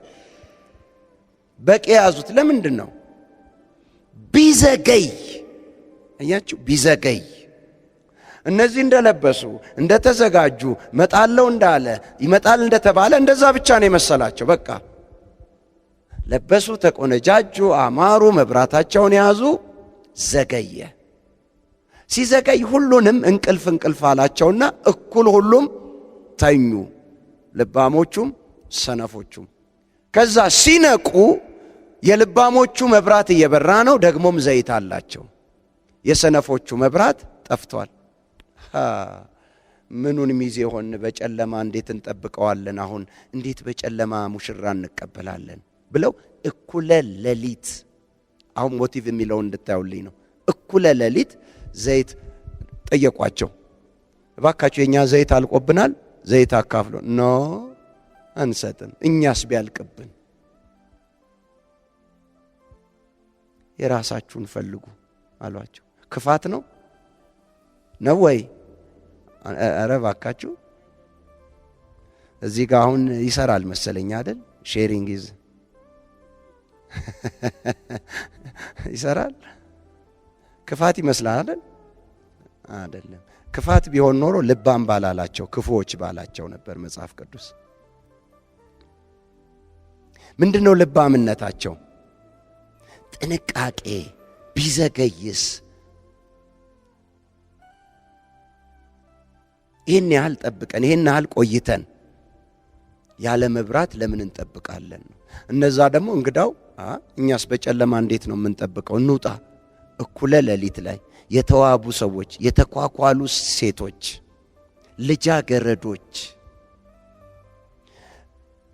በቂ የያዙት ለምንድን ነው? ቢዘገይ፣ አያችሁ፣ ቢዘገይ እነዚህ እንደለበሱ እንደተዘጋጁ መጣለው እንዳለ ይመጣል እንደተባለ እንደዛ ብቻ ነው የመሰላቸው። በቃ ለበሱ፣ ተቆነጃጁ፣ አማሩ፣ መብራታቸውን ያዙ። ዘገየ። ሲዘገይ ሁሉንም እንቅልፍ አላቸውና እኩል ሁሉም ተኙ፣ ልባሞቹም ሰነፎቹም። ከዛ ሲነቁ የልባሞቹ መብራት እየበራ ነው፣ ደግሞም ዘይት አላቸው። የሰነፎቹ መብራት ጠፍቷል። ምኑን ሚዜ ሆን? በጨለማ እንዴት እንጠብቀዋለን? አሁን እንዴት በጨለማ ሙሽራ እንቀበላለን ብለው እኩለ ሌሊት፣ አሁን ሞቲቭ የሚለው እንድታዩልኝ ነው። እኩለ ሌሊት ዘይት ጠየቋቸው። እባካችሁ የኛ ዘይት አልቆብናል፣ ዘይት አካፍሎ። ኖ አንሰጥም፣ እኛስ ቢያልቅብን የራሳችሁን ፈልጉ አሏቸው። ክፋት ነው ወይ? ኧረ እባካችሁ። እዚህ ጋር አሁን ይሰራል መሰለኝ አይደል? ሼሪንግ ይዝ ይሰራል። ክፋት ይመስላል አይደል? አይደለም። ክፋት ቢሆን ኖሮ ልባም ባላላቸው ክፉዎች ባላቸው ነበር መጽሐፍ ቅዱስ። ምንድነው ልባምነታቸው? ጥንቃቄ። ቢዘገይስ ይህን ያህል ጠብቀን ይህን ያህል ቆይተን ያለ መብራት ለምን እንጠብቃለን? እነዛ ደግሞ እንግዳው እኛስ በጨለማ እንዴት ነው የምንጠብቀው? እንውጣ። እኩለ ሌሊት ላይ የተዋቡ ሰዎች፣ የተኳኳሉ ሴቶች፣ ልጃገረዶች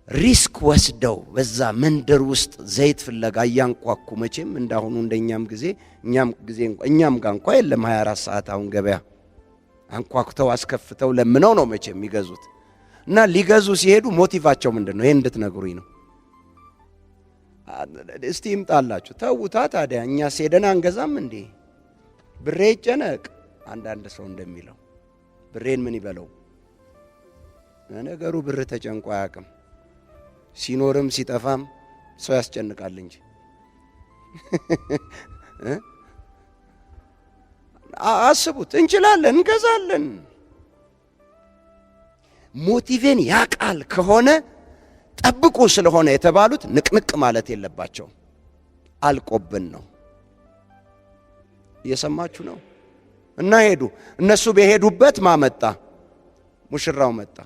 ሪስክ ወስደው በዛ መንደር ውስጥ ዘይት ፍለጋ እያንኳኩ፣ መቼም እንዳሁኑ እንደኛም ጊዜ እኛም ጋር እንኳ የለም 24 ሰዓት አሁን ገበያ አንኳኩተው አስከፍተው ለምነው ነው መቼም የሚገዙት። እና ሊገዙ ሲሄዱ ሞቲቫቸው ምንድነው? ይሄን እንድትነግሩኝ ነው። እስቲ ይምጣላችሁ። ተውታ ታዲያ እኛ ሄደን አንገዛም እንዴ? ብሬ ይጨነቅ። አንዳንድ ሰው እንደሚለው ብሬን ምን ይበለው? ነገሩ ብር ተጨንቆ አያውቅም። ሲኖርም ሲጠፋም ሰው ያስጨንቃል እንጂ አስቡት። እንችላለን፣ እንገዛለን። ሞቲቬን ያቃል ከሆነ ጠብቁ ስለሆነ የተባሉት ንቅንቅ ማለት የለባቸው። አልቆብን ነው። እየሰማችሁ ነው? እና ሄዱ። እነሱ በሄዱበት ማመጣ ሙሽራው መጣ።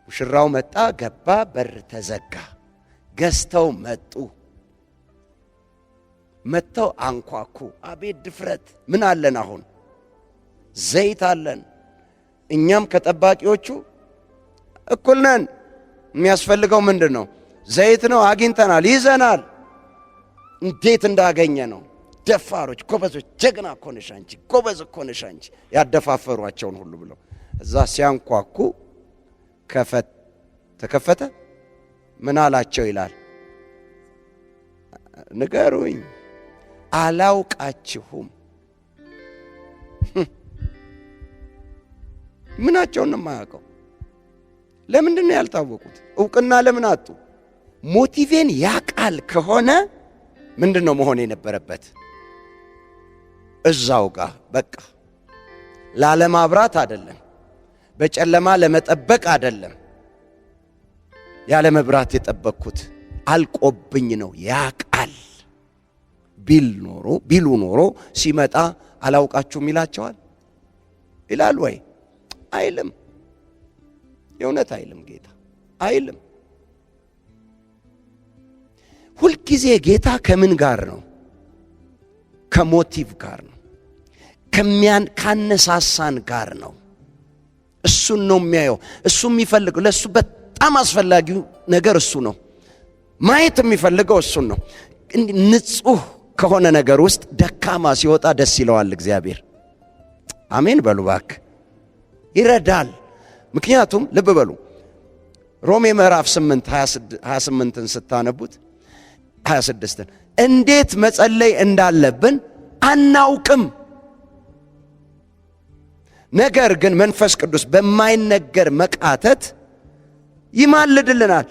ሙሽራው መጣ፣ ገባ፣ በር ተዘጋ። ገዝተው መጡ። መጥተው አንኳኩ። አቤት ድፍረት! ምን አለን አሁን? ዘይት አለን። እኛም ከጠባቂዎቹ እኩል ነን። የሚያስፈልገው ምንድን ነው? ዘይት ነው። አግኝተናል፣ ይዘናል። እንዴት እንዳገኘ ነው። ደፋሮች፣ ጎበዞች፣ ጀግና እኮ ነሽ አንቺ፣ ጎበዝ እኮ ነሽ አንቺ፣ ያደፋፈሯቸውን ሁሉ ብለው እዛ ሲያንኳኩ ተከፈተ። ምን አላቸው ይላል? ንገሩኝ። አላውቃችሁም። ምናቸውን ነው የማያውቀው? ለምንድን ነው ያልታወቁት? እውቅና ለምን አጡ? ሞቲቬን ያቃል ከሆነ ምንድን ነው መሆን የነበረበት? እዛው ጋር በቃ ላለማብራት አይደለም፣ በጨለማ ለመጠበቅ አይደለም። ያለ መብራት የጠበቅኩት አልቆብኝ ነው። ያቃል ቢሉ ኖሮ ሲመጣ አላውቃችሁም ይላቸዋል? ይላል ወይ? አይልም። የእውነት አይልም። ጌታ አይልም። ሁልጊዜ ጌታ ከምን ጋር ነው? ከሞቲቭ ጋር ነው። ካነሳሳን ጋር ነው። እሱን ነው የሚያየው። እሱ የሚፈልገው፣ ለእሱ በጣም አስፈላጊው ነገር እሱ ነው። ማየት የሚፈልገው እሱን ነው። ንጹህ ከሆነ ነገር ውስጥ ደካማ ሲወጣ ደስ ይለዋል እግዚአብሔር። አሜን በሉ እባክህ። ይረዳል። ምክንያቱም ልብ በሉ ሮሜ ምዕራፍ 8 28ን ስታነቡት 26ን እንዴት መጸለይ እንዳለብን አናውቅም፣ ነገር ግን መንፈስ ቅዱስ በማይነገር መቃተት ይማልድልናል።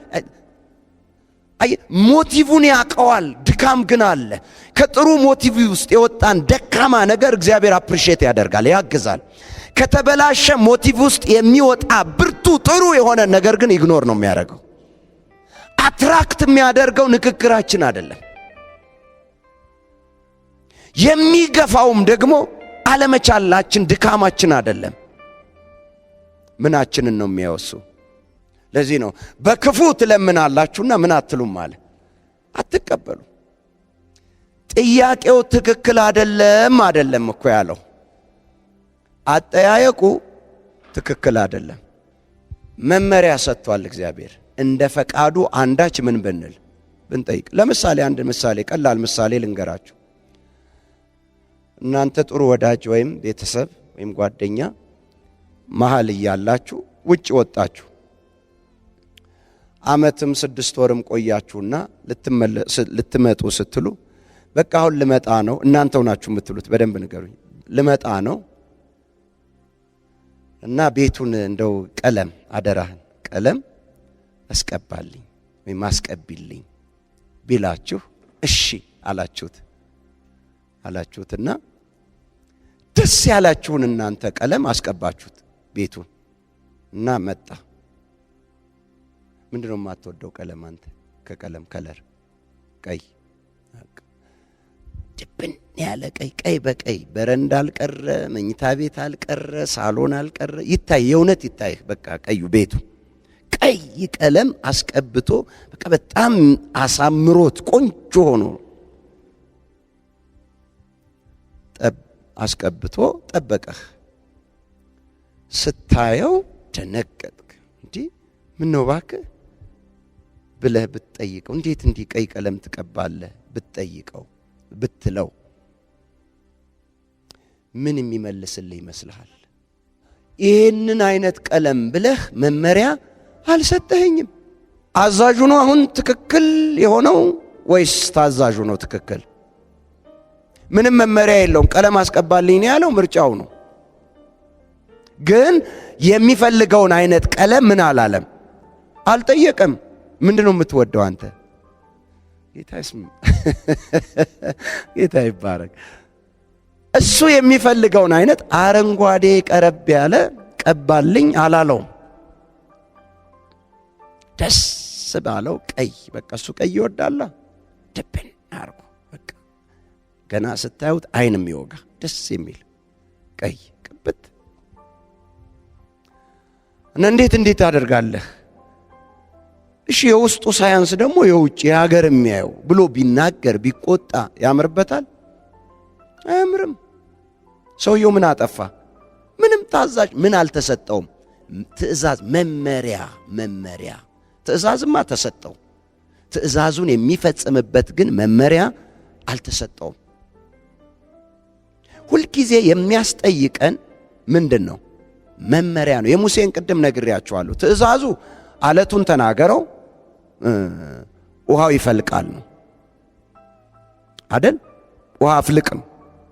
ሞቲቭን ያውቀዋል። ድካም ግን አለ። ከጥሩ ሞቲቭ ውስጥ የወጣን ደካማ ነገር እግዚአብሔር አፕሪሼት ያደርጋል፣ ያግዛል። ከተበላሸ ሞቲቭ ውስጥ የሚወጣ ብርቱ ጥሩ የሆነ ነገር ግን ኢግኖር ነው የሚያደርገው። አትራክት የሚያደርገው ንግግራችን አይደለም። የሚገፋውም ደግሞ አለመቻላችን፣ ድካማችን አይደለም። ምናችንን ነው የሚያወሱ። ለዚህ ነው በክፉ ትለምናላችሁና ምን አትሉም አለ፣ አትቀበሉ። ጥያቄው ትክክል አይደለም እኮ ያለው፣ አጠያየቁ ትክክል አይደለም። መመሪያ ሰጥቷል እግዚአብሔር። እንደ ፈቃዱ አንዳች ምን ብንጠይቅ። ለምሳሌ አንድ ምሳሌ፣ ቀላል ምሳሌ ልንገራችሁ። እናንተ ጥሩ ወዳጅ ወይም ቤተሰብ ወይም ጓደኛ መሃል እያላችሁ ውጭ ወጣችሁ፣ ዓመትም 6 ወርም ቆያችሁና ልትመጡ ስትሉ በቃ አሁን ልመጣ ነው። እናንተው ናችሁ የምትሉት፣ በደንብ ንገሩኝ። ልመጣ ነው እና ቤቱን እንደው ቀለም አደራህን ቀለም አስቀባልኝ ወይም አስቀቢልኝ ቢላችሁ እሺ አላችሁትና ደስ ያላችሁን እናንተ ቀለም አስቀባችሁት ቤቱን እና መጣ። ምንድነው የማትወደው ቀለም አንተ? ከቀለም ከለር ቀይ፣ ድብን ያለ ቀይ በቀይ በረንዳ አልቀረ፣ መኝታ ቤት አልቀረ፣ ሳሎን አልቀረ፣ ይታይ፣ የእውነት ይታይ። በቃ ቀዩ ቤቱ ቀይ ቀለም አስቀብቶ በቃ በጣም አሳምሮት ቆንጆ ሆኖ አስቀብቶ ጠበቀህ። ስታየው ደነገጥክ። እንዲህ ምን ነው እባክህ ብለህ ብትጠይቀው፣ እንዴት እንዲህ ቀይ ቀለም ትቀባለህ ብትጠይቀው ብትለው ምን የሚመልስልህ ይመስልሃል? ይህንን አይነት ቀለም ብለህ መመሪያ አልሰጠኸኝም። አዛዡ ነው አሁን ትክክል የሆነው ወይስ ታዛዡ ነው ትክክል? ምንም መመሪያ የለውም። ቀለም አስቀባልኝ ነው ያለው፣ ምርጫው ነው። ግን የሚፈልገውን አይነት ቀለም ምን አላለም? አልጠየቀም። ምንድነው የምትወደው አንተ? ጌታ ይባረክ። እሱ የሚፈልገውን አይነት አረንጓዴ ቀረብ ያለ ቀባልኝ አላለውም። ደስ ባለው ቀይ፣ በቃ እሱ ቀይ ይወዳላ። ድብን አርጎ በቃ ገና ስታዩት አይን የሚወጋ ደስ የሚል ቀይ ቅብት እና እንዴት አደርጋለህ? እሺ የውስጡ ሳያንስ ደግሞ የውጭ የሀገር የሚያየው ብሎ ቢናገር ቢቆጣ ያምርበታል? አያምርም። ሰውየው ምን አጠፋ? ምንም ታዛዥ ምን አልተሰጠውም። ትእዛዝ፣ መመሪያ ትእዛዝማ ተሰጠው። ትእዛዙን የሚፈጽምበት ግን መመሪያ አልተሰጠውም። ሁልጊዜ የሚያስጠይቀን ምንድን ነው? መመሪያ ነው። የሙሴን ቅድም ነግሬያችኋለሁ። ትእዛዙ አለቱን ተናገረው ውሃው ይፈልቃል ነው አይደል? ውሃ አፍልቅ ነው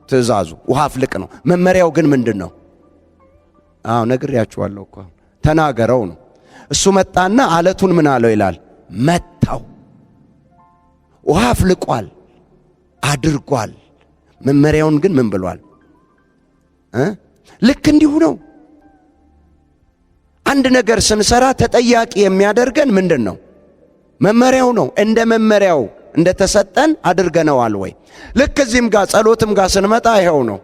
ትእዛዙ፣ ውሃ አፍልቅ ነው። መመሪያው ግን ምንድን ነው? ነግሬያችኋለሁ እኮ ተናገረው ነው። እሱ መጣና አለቱን ምን አለው ይላል? መታው። ውሃ አፍልቋል፣ አድርጓል። መመሪያውን ግን ምን ብሏል? ልክ እንዲሁ ነው። አንድ ነገር ስንሰራ ተጠያቂ የሚያደርገን ምንድን ነው? መመሪያው ነው። እንደ መመሪያው እንደተሰጠን አድርገነዋል ወይ? ልክ እዚህም ጋር ጸሎትም ጋር ስንመጣ ይኸው ነው።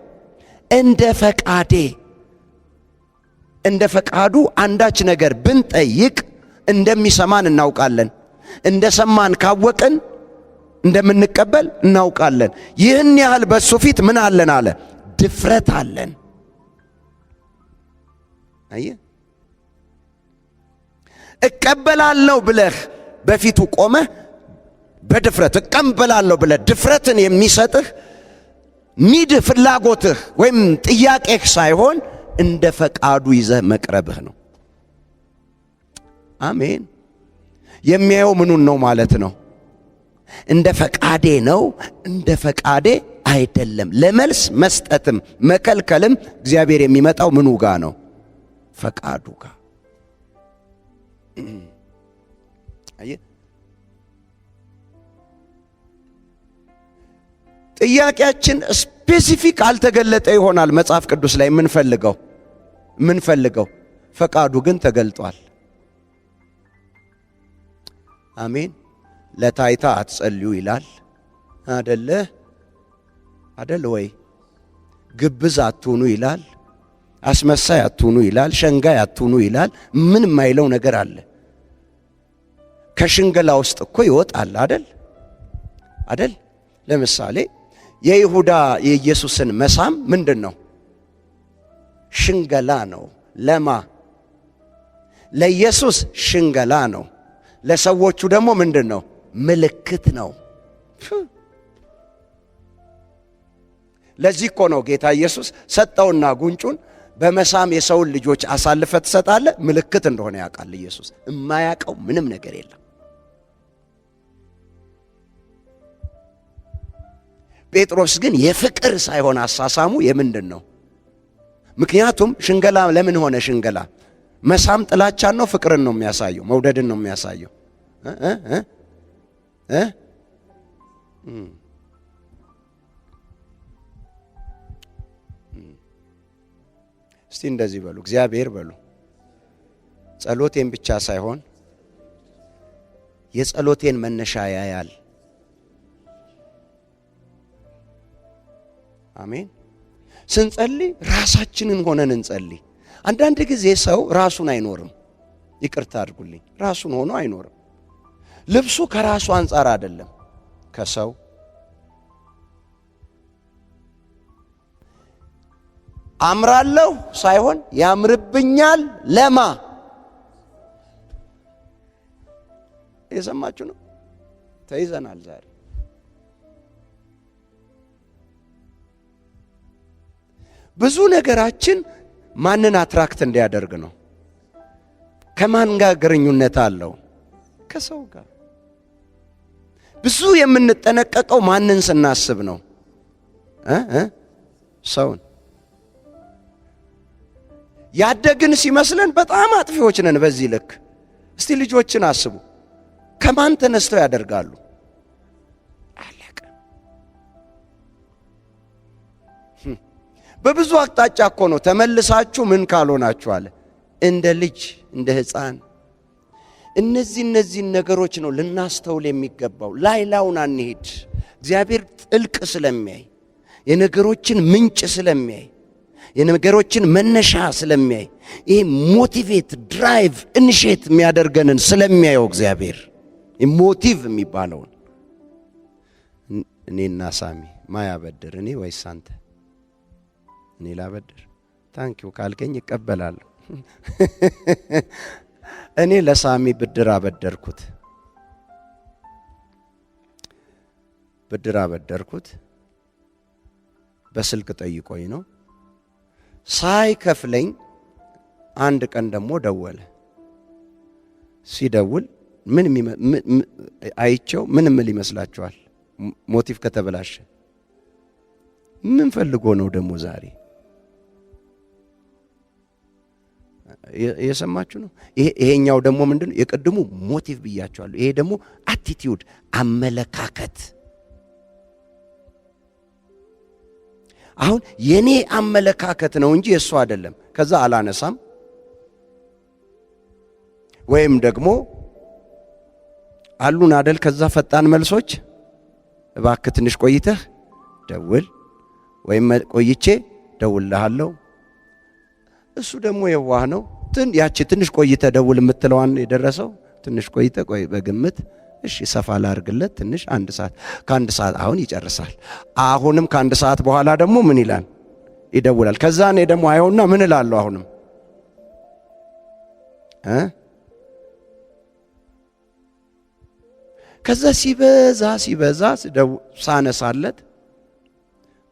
እንደ ፈቃዱ አንዳች ነገር ብንጠይቅ እንደሚሰማን እናውቃለን። እንደሰማን ካወቅን እንደምንቀበል እናውቃለን። ይህን ያህል በሱ ፊት ምን አለን አለ? ድፍረት አለን። አየ እቀበላለሁ ብለህ በፊቱ ቆመህ በድፍረት እቀበላለሁ ብለህ ድፍረትን የሚሰጥህ ኒድህ፣ ፍላጎትህ ወይም ጥያቄህ ሳይሆን እንደ ፈቃዱ ይዘህ መቅረብህ ነው። አሜን። የሚያየው ምኑን ነው ማለት ነው? እንደ ፈቃዴ ነው፣ እንደ ፈቃዴ አይደለም። ለመልስ መስጠትም መከልከልም እግዚአብሔር የሚመጣው ምኑ ጋር ነው? ፈቃዱ ጋር። አየህ፣ ጥያቄያችን ስፔሲፊክ አልተገለጠ ይሆናል መጽሐፍ ቅዱስ ላይ የምንፈልገው ፈቃዱ ግን ተገልጧል። አሜን። ለታይታ አትጸልዩ ይላል አደለ ወይ? ግብዝ አትሁኑ ይላል። አስመሳይ አትሁኑ ይላል። ሸንጋይ አትሁኑ ይላል። ምን የማይለው ነገር አለ? ከሽንገላ ውስጥ እኮ ይወጣል አደል? ለምሳሌ የይሁዳ የኢየሱስን መሳም ምንድን ነው? ሽንገላ ነው። ለማ ለኢየሱስ ሽንገላ ነው። ለሰዎቹ ደግሞ ምንድን ነው? ምልክት ነው። ለዚህ እኮ ነው ጌታ ኢየሱስ ሰጠውና ጉንጩን በመሳም የሰውን ልጆች አሳልፈ ትሰጣለህ። ምልክት እንደሆነ ያውቃል ኢየሱስ። የማያውቀው ምንም ነገር የለም። ጴጥሮስ ግን የፍቅር ሳይሆን አሳሳሙ የምንድን ነው? ምክንያቱም ሽንገላ ለምን ሆነ? ሽንገላ መሳም ጥላቻን ነው? ፍቅርን ነው የሚያሳየው? መውደድን ነው የሚያሳየው? እስቲ እንደዚህ በሉ፣ እግዚአብሔር በሉ። ጸሎቴን ብቻ ሳይሆን የጸሎቴን መነሻ ያያል። አሜን። ስንጸልይ ራሳችንን ሆነን እንጸልይ። አንዳንድ ጊዜ ሰው ራሱን አይኖርም። ይቅርታ አድርጉልኝ፣ ራሱን ሆኖ አይኖርም። ልብሱ ከራሱ አንጻር አይደለም፣ ከሰው አምራለሁ ሳይሆን ያምርብኛል። ለማ የሰማችሁ ነው። ተይዘናል ዛሬ። ብዙ ነገራችን ማንን አትራክት እንዲያደርግ ነው? ከማን ጋር ግንኙነት አለው? ከሰው ጋር። ብዙ የምንጠነቀቀው ማንን ስናስብ ነው? ሰውን። ያደግን ሲመስለን በጣም አጥፊዎች ነን በዚህ ልክ። እስቲ ልጆችን አስቡ፣ ከማን ተነስተው ያደርጋሉ? አለቀ። በብዙ አቅጣጫ እኮ ነው። ተመልሳችሁ ምን ካልሆናችሁ አለ እንደ ልጅ እንደ ሕፃን። እነዚህ ነገሮች ነው ልናስተውል የሚገባው። ላይላውን አንሄድ። እግዚአብሔር ጥልቅ ስለሚያይ፣ የነገሮችን ምንጭ ስለሚያይ፣ የነገሮችን መነሻ ስለሚያይ፣ ይሄ ሞቲቬት ድራይቭ ኢኒሼት የሚያደርገንን ስለሚያየው እግዚአብሔር ሞቲቭ የሚባለውን እኔና ሳሚ ማያበድር እኔ ወይስ አንተ? እኔ ላበድር ታንኪው ካልከኝ ይቀበላለሁ። እኔ ለሳሚ ብድር አበደርኩት። በስልክ ጠይቆኝ ነው። ሳይከፍለኝ አንድ ቀን ደግሞ ደወለ። ሲደውል አይቼው ምን ይመስላችኋል? ሞቲቭ ከተበላሸ ምን ፈልጎ ነው ደግሞ ዛሬ? የሰማችሁ ነው። ይሄኛው ደግሞ ምንድነው? የቀድሙ ሞቲቭ ብያቸዋለሁ። ይሄ ደግሞ አቲቲዩድ፣ አመለካከት። አሁን የኔ አመለካከት ነው እንጂ የሱ አይደለም። ከዛ አላነሳም። ወይም ደግሞ አሉን አደል ከዛ ፈጣን መልሶች፣ እባክህ ትንሽ ቆይተህ ደውል፣ ወይም ቆይቼ ደውልልሃለሁ። እሱ ደግሞ የዋህ ነው። ያቺ ትንሽ ቆይተህ ደውል የምትለዋን የደረሰው ትንሽ ቆይተህ ቆይ በግምት እሺ ሰፋ ላርግለት ትንሽ 1 ሰዓት፣ ከ1 ሰዓት አሁን ይጨርሳል። አሁንም ከ1 ሰዓት በኋላ ደግሞ ምን ይላል? ይደውላል። ከዛ እኔ ደግሞ አይሆንና ምን እላለሁ? አሁንም ከዛ ሲበዛ ሳነሳለት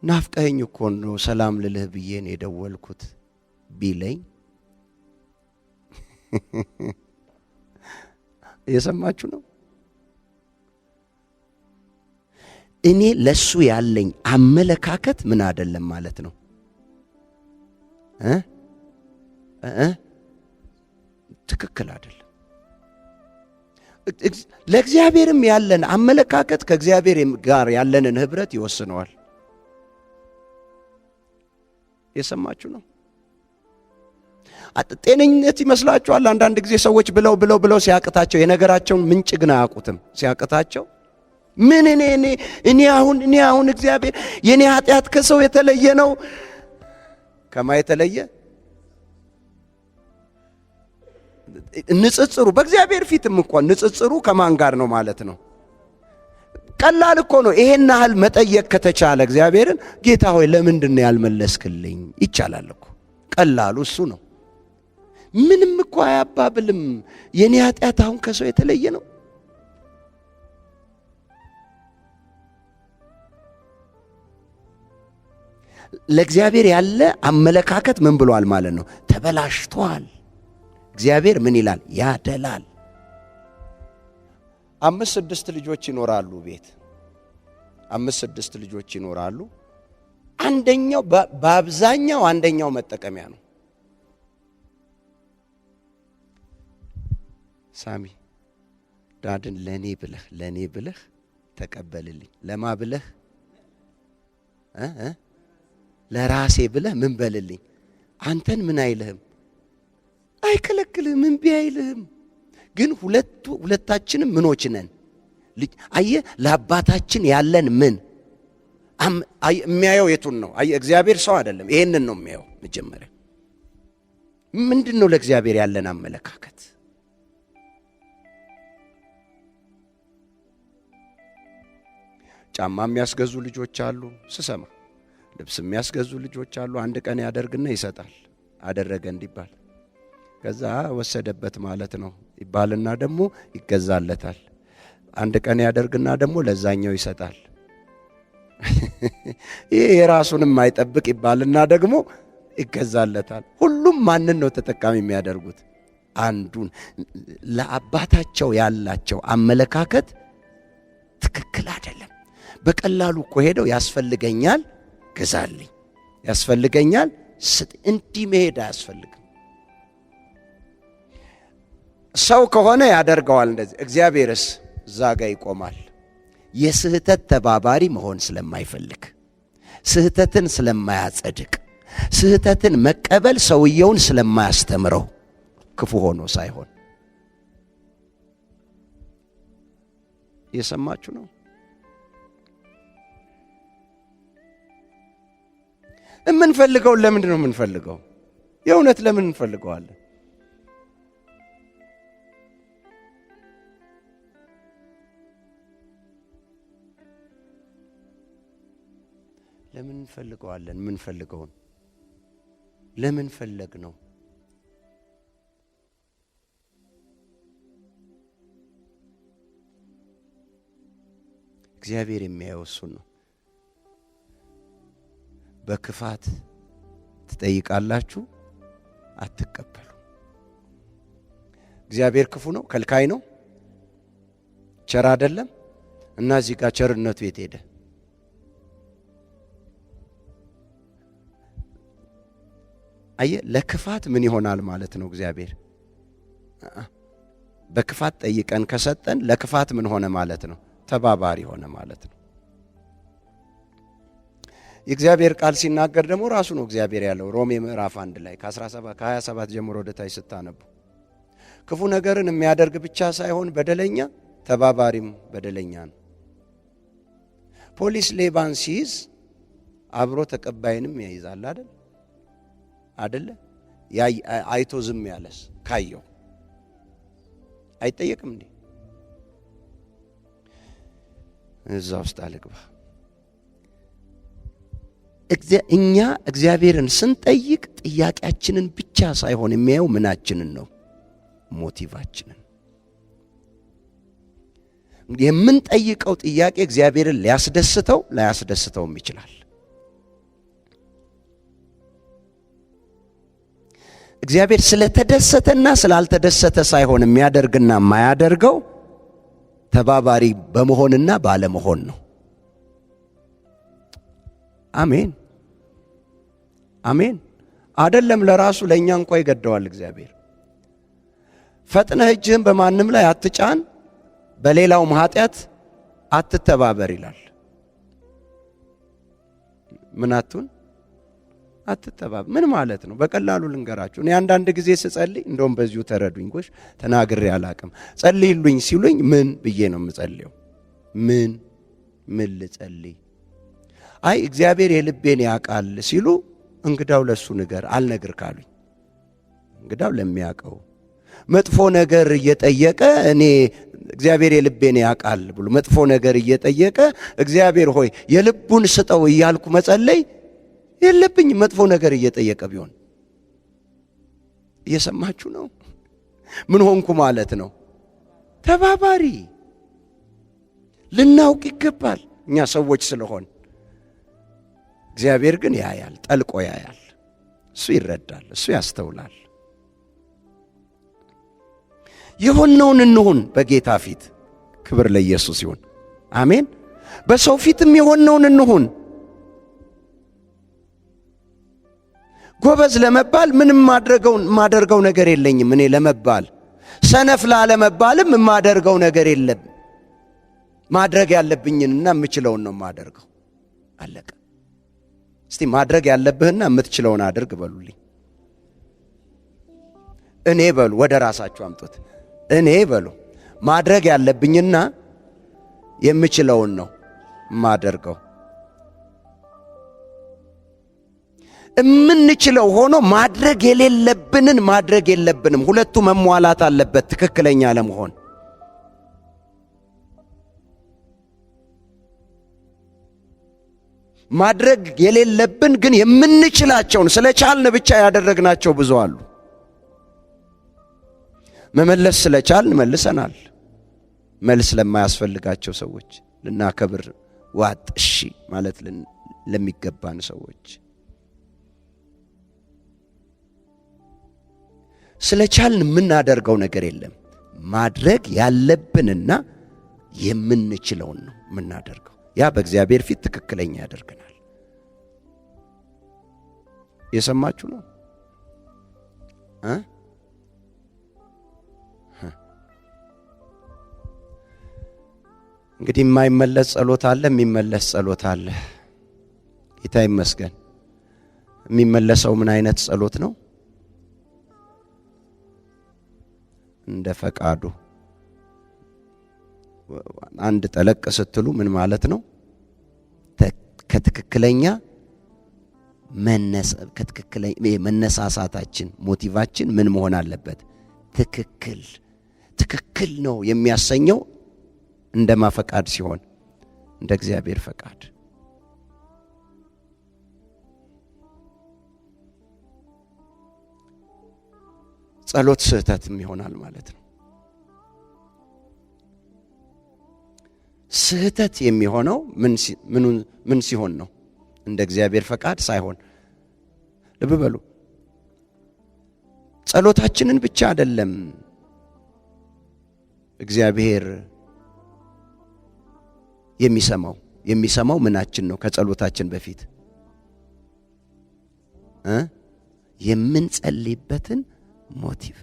ናፍቀኸኝ እኮ ነው ሰላም ልልህ ብዬ ነው የደወልኩት ቢለኝ የሰማችሁ ነው። እኔ ለሱ ያለኝ አመለካከት ምን አይደለም ማለት ነው። ትክክል አይደለም። ለእግዚአብሔርም ያለን አመለካከት ከእግዚአብሔር ጋር ያለንን ህብረት ይወስነዋል። የሰማችሁ ነው። ጤነኝነት ይመስላችኋል? አንዳንድ ጊዜ ሰዎች ብለው ሲያቅታቸው የነገራቸውን ምንጭ ግን አያውቁትም። ሲያቅታቸው ምን እኔ አሁን እግዚአብሔር የኔ ኃጢአት ከሰው የተለየ ነው። ከማ የተለየ? ንጽጽሩ በእግዚአብሔር ፊትም እንኳን ንጽጽሩ ከማን ጋር ነው ማለት ነው? ቀላል እኮ ነው። ይሄን ያህል መጠየቅ ከተቻለ እግዚአብሔርን ጌታ ሆይ ለምንድን ነው ያልመለስክልኝ? ይቻላል እኮ። ቀላሉ እሱ ነው። ምንም እኮ አያባብልም። የኔ ኃጢአት አሁን ከሰው የተለየ ነው። ለእግዚአብሔር ያለ አመለካከት ምን ብሏል ማለት ነው? ተበላሽቷል። እግዚአብሔር ምን ይላል? ያደላል። 5-6 ልጆች ይኖራሉ ቤት 5-6 ልጆች ይኖራሉ። አንደኛው በአብዛኛው አንደኛው መጠቀሚያ ነው። ሳሚ ዳድን ለኔ ብለህ ተቀበልልኝ። ለማ ብለህ ለራሴ ብለህ ምን በልልኝ። አንተን ምን አይልህም፣ አይከለክልህም፣ ምን ቢያይልህም። ግን ሁለታችንም ምኖች ነን። አየህ ለአባታችን ያለን ምን የሚያየው የቱን ነው? አየህ እግዚአብሔር ሰው አይደለም። ይሄንን ነው የሚያየው። መጀመሪያ ምንድን ነው ለእግዚአብሔር ያለን አመለካከት? ጫማ የሚያስገዙ ልጆች አሉ ስሰማ። ልብስ የሚያስገዙ ልጆች አሉ። አንድ ቀን ያደርግና ይሰጣል። አደረገ እንዲባል ከዛ ወሰደበት ማለት ነው ይባልና ደግሞ ይገዛለታል። አንድ ቀን ያደርግና ደግሞ ለዛኛው ይሰጣል። ይሄ የራሱንም አይጠብቅ ይባልና ደግሞ ይገዛለታል። ሁሉም ማንን ነው ተጠቃሚ የሚያደርጉት? አንዱን። ለአባታቸው ያላቸው አመለካከት ትክክል አይደለም። በቀላሉ እኮ ሄደው ያስፈልገኛል ግዛልኝ፣ ያስፈልገኛል ስጥ፣ እንዲህ መሄድ አያስፈልግም። ሰው ከሆነ ያደርገዋል እንደዚህ። እግዚአብሔርስ እዛ ጋ ይቆማል። የስህተት ተባባሪ መሆን ስለማይፈልግ፣ ስህተትን ስለማያጸድቅ፣ ስህተትን መቀበል ሰውየውን ስለማያስተምረው ክፉ ሆኖ ሳይሆን። እየሰማችሁ ነው? የምንፈልገውን ለምንድን ነው የምንፈልገው? የእውነት ለምን እንፈልገዋለን? ለምን እንፈልገዋለን? የምንፈልገውን ለምን ፈለግ ነው? እግዚአብሔር የሚያየው እሱን ነው። በክፋት ትጠይቃላችሁ፣ አትቀበሉ። እግዚአብሔር ክፉ ነው? ከልካይ ነው? ቸር አይደለም? እና እዚህ ጋር ቸርነቱ የት ሄደ? አየ ለክፋት ምን ይሆናል ማለት ነው? እግዚአብሔር በክፋት ጠይቀን ከሰጠን ለክፋት ምን ሆነ ማለት ነው? ተባባሪ ሆነ ማለት ነው። የእግዚአብሔር ቃል ሲናገር ደግሞ ራሱ ነው እግዚአብሔር ያለው። ሮሜ ምዕራፍ 1 ላይ ከ27 ጀምሮ ወደ ታች ስታነቡ ክፉ ነገርን የሚያደርግ ብቻ ሳይሆን በደለኛ ተባባሪም በደለኛ ነው። ፖሊስ ሌባን ሲይዝ አብሮ ተቀባይንም ያይዛል አይደል? አይደለ? አይቶ ዝም ያለስ ካየው አይጠየቅም እንዴ? እዛ ውስጥ አልግባ። እኛ እግዚአብሔርን ስንጠይቅ ጥያቄያችንን ብቻ ሳይሆን የሚያየው ምናችንን ነው? ሞቲቫችንን። የምንጠይቀው ጥያቄ እግዚአብሔርን ሊያስደስተው ላያስደስተውም ይችላል። እግዚአብሔር ስለተደሰተና ስላልተደሰተ ሳይሆን የሚያደርግና የማያደርገው ተባባሪ በመሆንና ባለመሆን ነው። አሜን አሜን። አይደለም ለራሱ ለእኛ እንኳ ይገደዋል እግዚአብሔር። ፈጥነህ እጅህን በማንም ላይ አትጫን፣ በሌላውም ኃጢአት አትተባበር ይላል። ምን አትሁን? አትተባበር። ምን ማለት ነው? በቀላሉ ልንገራችሁ። እኔ አንዳንድ ጊዜ ስጸልይ እንደውም በዚሁ ተረዱኝ። ጎሽ ተናግሬ አላቅም። ጸልይልኝ ሲሉኝ ምን ብዬ ነው የምጸልየው? ምን ልጸልይ? አይ እግዚአብሔር የልቤን ያውቃል ሲሉ እንግዳው ለሱ ንገር። አልነግር ካሉኝ እንግዳው ለሚያውቀው መጥፎ ነገር እየጠየቀ እኔ እግዚአብሔር የልቤን ያውቃል ብሎ መጥፎ ነገር እየጠየቀ እግዚአብሔር ሆይ የልቡን ስጠው እያልኩ መጸለይ የለብኝም። መጥፎ ነገር እየጠየቀ ቢሆን። እየሰማችሁ ነው? ምን ሆንኩ ማለት ነው? ተባባሪ። ልናውቅ ይገባል እኛ ሰዎች ስለሆን። እግዚአብሔር ግን ያያል፣ ጠልቆ ያያል። እሱ ይረዳል፣ እሱ ያስተውላል። የሆነውን እንሁን በጌታ ፊት። ክብር ለኢየሱስ ይሁን። አሜን። በሰው ፊትም የሆነውን እንሁን። ጎበዝ ለመባል ምንም ማደርገው ነገር የለኝም። እኔ ለመባል ሰነፍ ላለመባልም የማደርገው ነገር የለም። ማድረግ ያለብኝንና የምችለውን ነው የማደርገው። አለቀ። እስቲ ማድረግ ያለብህና የምትችለውን አድርግ በሉልኝ። እኔ በሉ፣ ወደ ራሳችሁ አምጡት። እኔ በሉ ማድረግ ያለብኝና የምችለውን ነው የማደርገው። የምንችለው ሆኖ ማድረግ የሌለብንን ማድረግ የለብንም። ሁለቱ መሟላት አለበት ትክክለኛ ለመሆን። ማድረግ የሌለብን ግን የምንችላቸውን ስለቻልን ብቻ ያደረግናቸው ብዙ አሉ። መመለስ ስለቻልን መልሰናል። መልስ ለማያስፈልጋቸው ሰዎች ልናከብር ዋጥ እሺ ማለት ለሚገባን ሰዎች ስለቻልን የምናደርገው ነገር የለም። ማድረግ ያለብንና የምንችለውን ነው የምናደርገው። ያ በእግዚአብሔር ፊት ትክክለኛ ያደርገናል። የሰማችሁ ነው? እንግዲህ የማይመለስ ጸሎት አለ፣ የሚመለስ ጸሎት አለ። ጌታ ይመስገን። የሚመለሰው ምን አይነት ጸሎት ነው? እንደ ፈቃዱ። አንድ ጠለቅ ስትሉ ምን ማለት ነው? ከትክክለኛ መነሳሳታችን ሞቲቫችን ምን መሆን አለበት? ትክክል ነው የሚያሰኘው እንደማ ፈቃድ ሲሆን እንደ እግዚአብሔር ፈቃድ። ጸሎት ስህተትም ይሆናል ማለት ነው። ስህተት የሚሆነው ምን ሲሆን ነው? እንደ እግዚአብሔር ፈቃድ ሳይሆን። ልብ በሉ፣ ጸሎታችንን ብቻ አይደለም እግዚአብሔር የሚሰማው ምናችን ነው? ከጸሎታችን በፊት የምንጸልይበትን ሞቲቭ።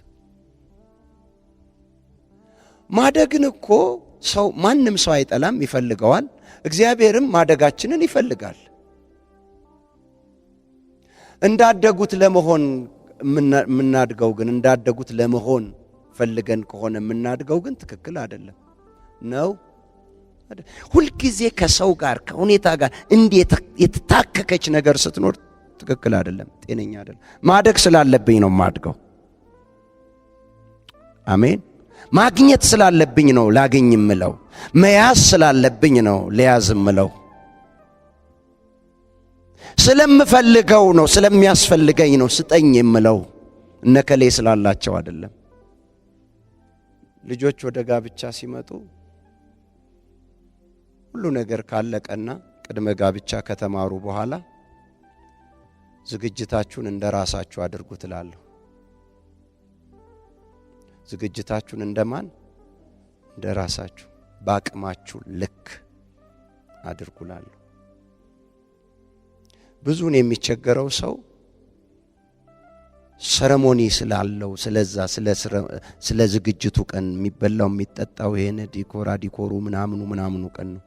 ማደግን እኮ ማንም ሰው አይጠላም፣ ይፈልገዋል። እግዚአብሔርም ማደጋችንን ይፈልጋል። እንዳደጉት ለመሆን የምናድገው ግን እንዳደጉት ለመሆን ፈልገን ከሆነ የምናድገው ግን ትክክል አይደለም ነው። ሁልጊዜ ከሰው ጋር ከሁኔታ ጋር እንዴት የተታከከች ነገር ስትኖር ትክክል አይደለም፣ ጤነኛ አይደለም። ማደግ ስላለብኝ ነው ማድገው። አሜን። ማግኘት ስላለብኝ ነው ላገኝ የምለው። መያዝ ስላለብኝ ነው ለያዝ የምለው። ስለምፈልገው ነው ስለሚያስፈልገኝ ነው ስጠኝ የምለው። እነከሌ ስላላቸው አይደለም። ልጆች ወደ ጋብቻ ሲመጡ ሁሉ ነገር ካለቀና ቅድመ ጋብቻ ከተማሩ በኋላ ዝግጅታችሁን እንደራሳችሁ አድርጉ ትላለሁ። ዝግጅታችሁን እንደማን? እንደራሳችሁ በአቅማችሁ ልክ አድርጉላለሁ። ብዙን የሚቸገረው ሰው ሰረሞኒ ስላለው ስለ ዝግጅቱ ቀን የሚበላው የሚጠጣው ይሄን ዲኮሩ ምናምኑ ቀን ነው።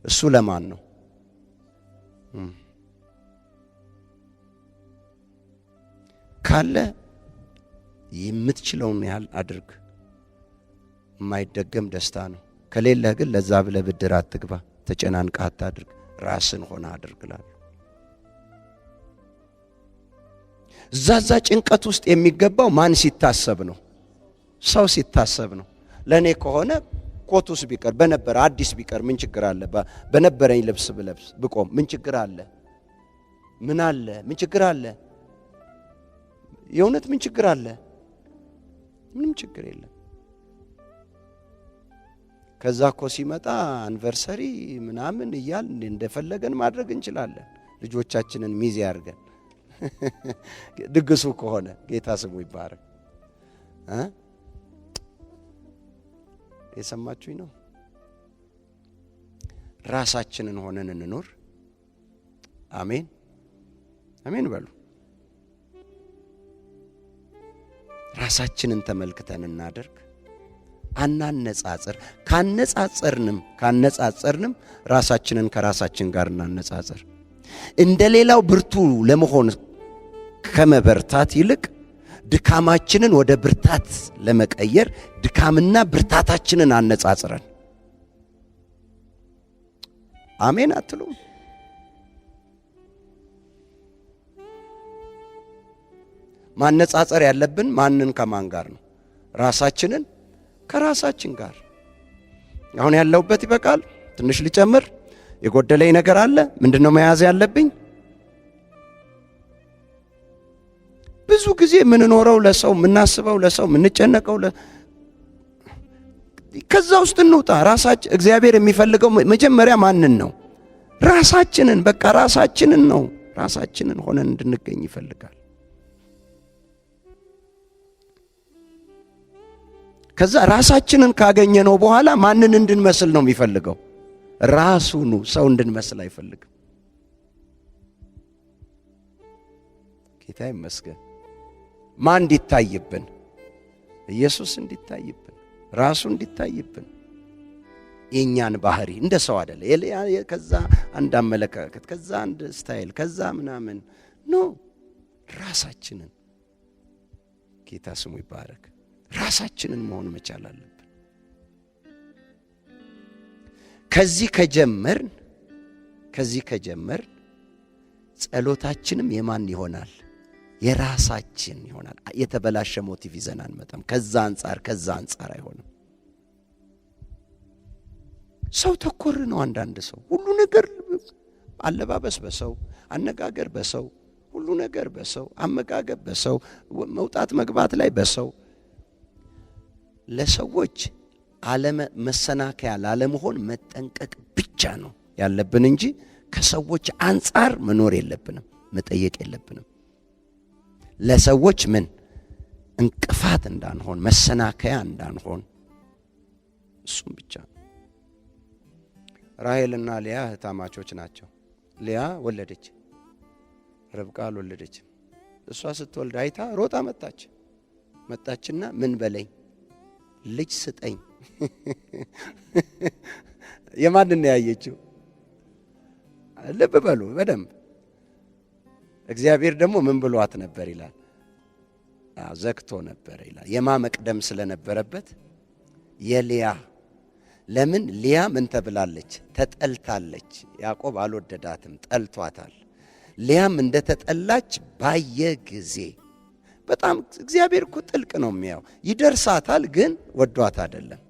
እሱ ለማን ነው? ካለ የምትችለውን ያህል አድርግ። የማይደገም ደስታ ነው። ከሌለህ ግን ለዛ ብለህ ብድር አትግባ፣ ተጨናንቀህ አታድርግ። ራስን ሆነ አድርግላለሁ። እዛዛ ጭንቀት ውስጥ የሚገባው ማን ሲታሰብ ነው? ሰው ሲታሰብ ነው። ለኔ ከሆነ ኮቱስ ቢቀር በነበረ አዲስ ቢቀር ምን ችግር አለ? በነበረኝ ልብስ ብለብስ ብቆም ምን ችግር አለ? ምን ችግር አለ? የእውነት ምን ችግር አለ? ምንም ችግር የለም። ከዛ እኮ ሲመጣ አንቨርሰሪ ምናምን እያል እንደፈለገን ማድረግ እንችላለን። ልጆቻችንን ሚዜ አድርገን ድግሱ ከሆነ ጌታ ስሙ ይባረክ። የሰማችሁኝ ነው? ራሳችንን ሆነን እንኖር። አሜን አሜን በሉ። ራሳችንን ተመልክተን እናደርግ። አናነጻጽር። ካነጻጽርንም ራሳችንን ከራሳችን ጋር እናነጻጽር። እንደሌላው ብርቱ ለመሆን ከመበርታት ይልቅ ድካማችንን ወደ ብርታት ለመቀየር ድካምና ብርታታችንን አነጻጽረን። አሜን አትሉም? ማነጻጸር ያለብን ማንን ከማን ጋር ነው? ራሳችንን ከራሳችን ጋር። አሁን ያለውበት ይበቃል? ትንሽ ልጨምር? የጎደለኝ ነገር አለ? ምንድነው መያዝ ያለብኝ? ብዙ ጊዜ የምንኖረው ለሰው፣ የምናስበው ለሰው፣ የምንጨነቀው ከዛ ውስጥ እንውጣ። ራሳችን እግዚአብሔር የሚፈልገው መጀመሪያ ማንን ነው? ራሳችንን። በቃ ራሳችንን ነው። ራሳችንን ሆነን እንድንገኝ ይፈልጋል። ከዛ ራሳችንን ካገኘነው በኋላ ማንን እንድንመስል ነው የሚፈልገው? ራሱኑ። ሰው እንድንመስል አይፈልግም። ጌታ ይመስገን። ማን እንዲታይብን? ኢየሱስ እንዲታይብን፣ ራሱ እንዲታይብን። የኛን ባህሪ እንደ ሰው አይደለ። ከዛ አንድ አመለካከት፣ ከዛ አንድ ስታይል፣ ከዛ ምናምን ኖ፣ ራሳችንን። ጌታ ስሙ ይባረክ። ራሳችንን መሆን መቻል አለብን። ከዚህ ከጀመርን ጸሎታችንም የማን ይሆናል? የራሳችን ይሆናል። የተበላሸ ሞቲቭ ይዘን አንመጣም። ከዛ አንጻር አይሆንም። ሰው ተኮር ነው። አንዳንድ ሰው ሁሉ ነገር አለባበስ በሰው፣ አነጋገር በሰው፣ ሁሉ ነገር በሰው፣ አመጋገብ በሰው፣ መውጣት መግባት ላይ በሰው። ለሰዎች መሰናከያ ላለመሆን መጠንቀቅ ብቻ ነው ያለብን እንጂ ከሰዎች አንጻር መኖር የለብንም፣ መጠየቅ የለብንም። ለሰዎች እንቅፋት እንዳንሆን፣ መሰናከያ እንዳንሆን፣ እሱም ብቻ። ራሔልና ሊያ እህታማቾች ናቸው። ሊያ ወለደች፣ ርብቃ አልወለደችም። እሷ ስትወልድ አይታ ሮጣ መጣችና ምን በለኝ፣ ልጅ ስጠኝ። የማንን ያየችው? ልብ በሉ በደንብ። እግዚአብሔር ደግሞ ምን ብሏት ነበር ይላል? ዘግቶ ነበር ይላል። የማ መቅደም ስለነበረበት የሊያ። ለምን ሊያ ምን ተብላለች? ተጠልታለች። ያዕቆብ አልወደዳትም፣ ጠልቷታል። ሊያም እንደ ተጠላች ባየ ጊዜ፣ በጣም እግዚአብሔር እኮ ጥልቅ ነው የሚያው። ይደርሳታል ግን ወዷት አይደለም።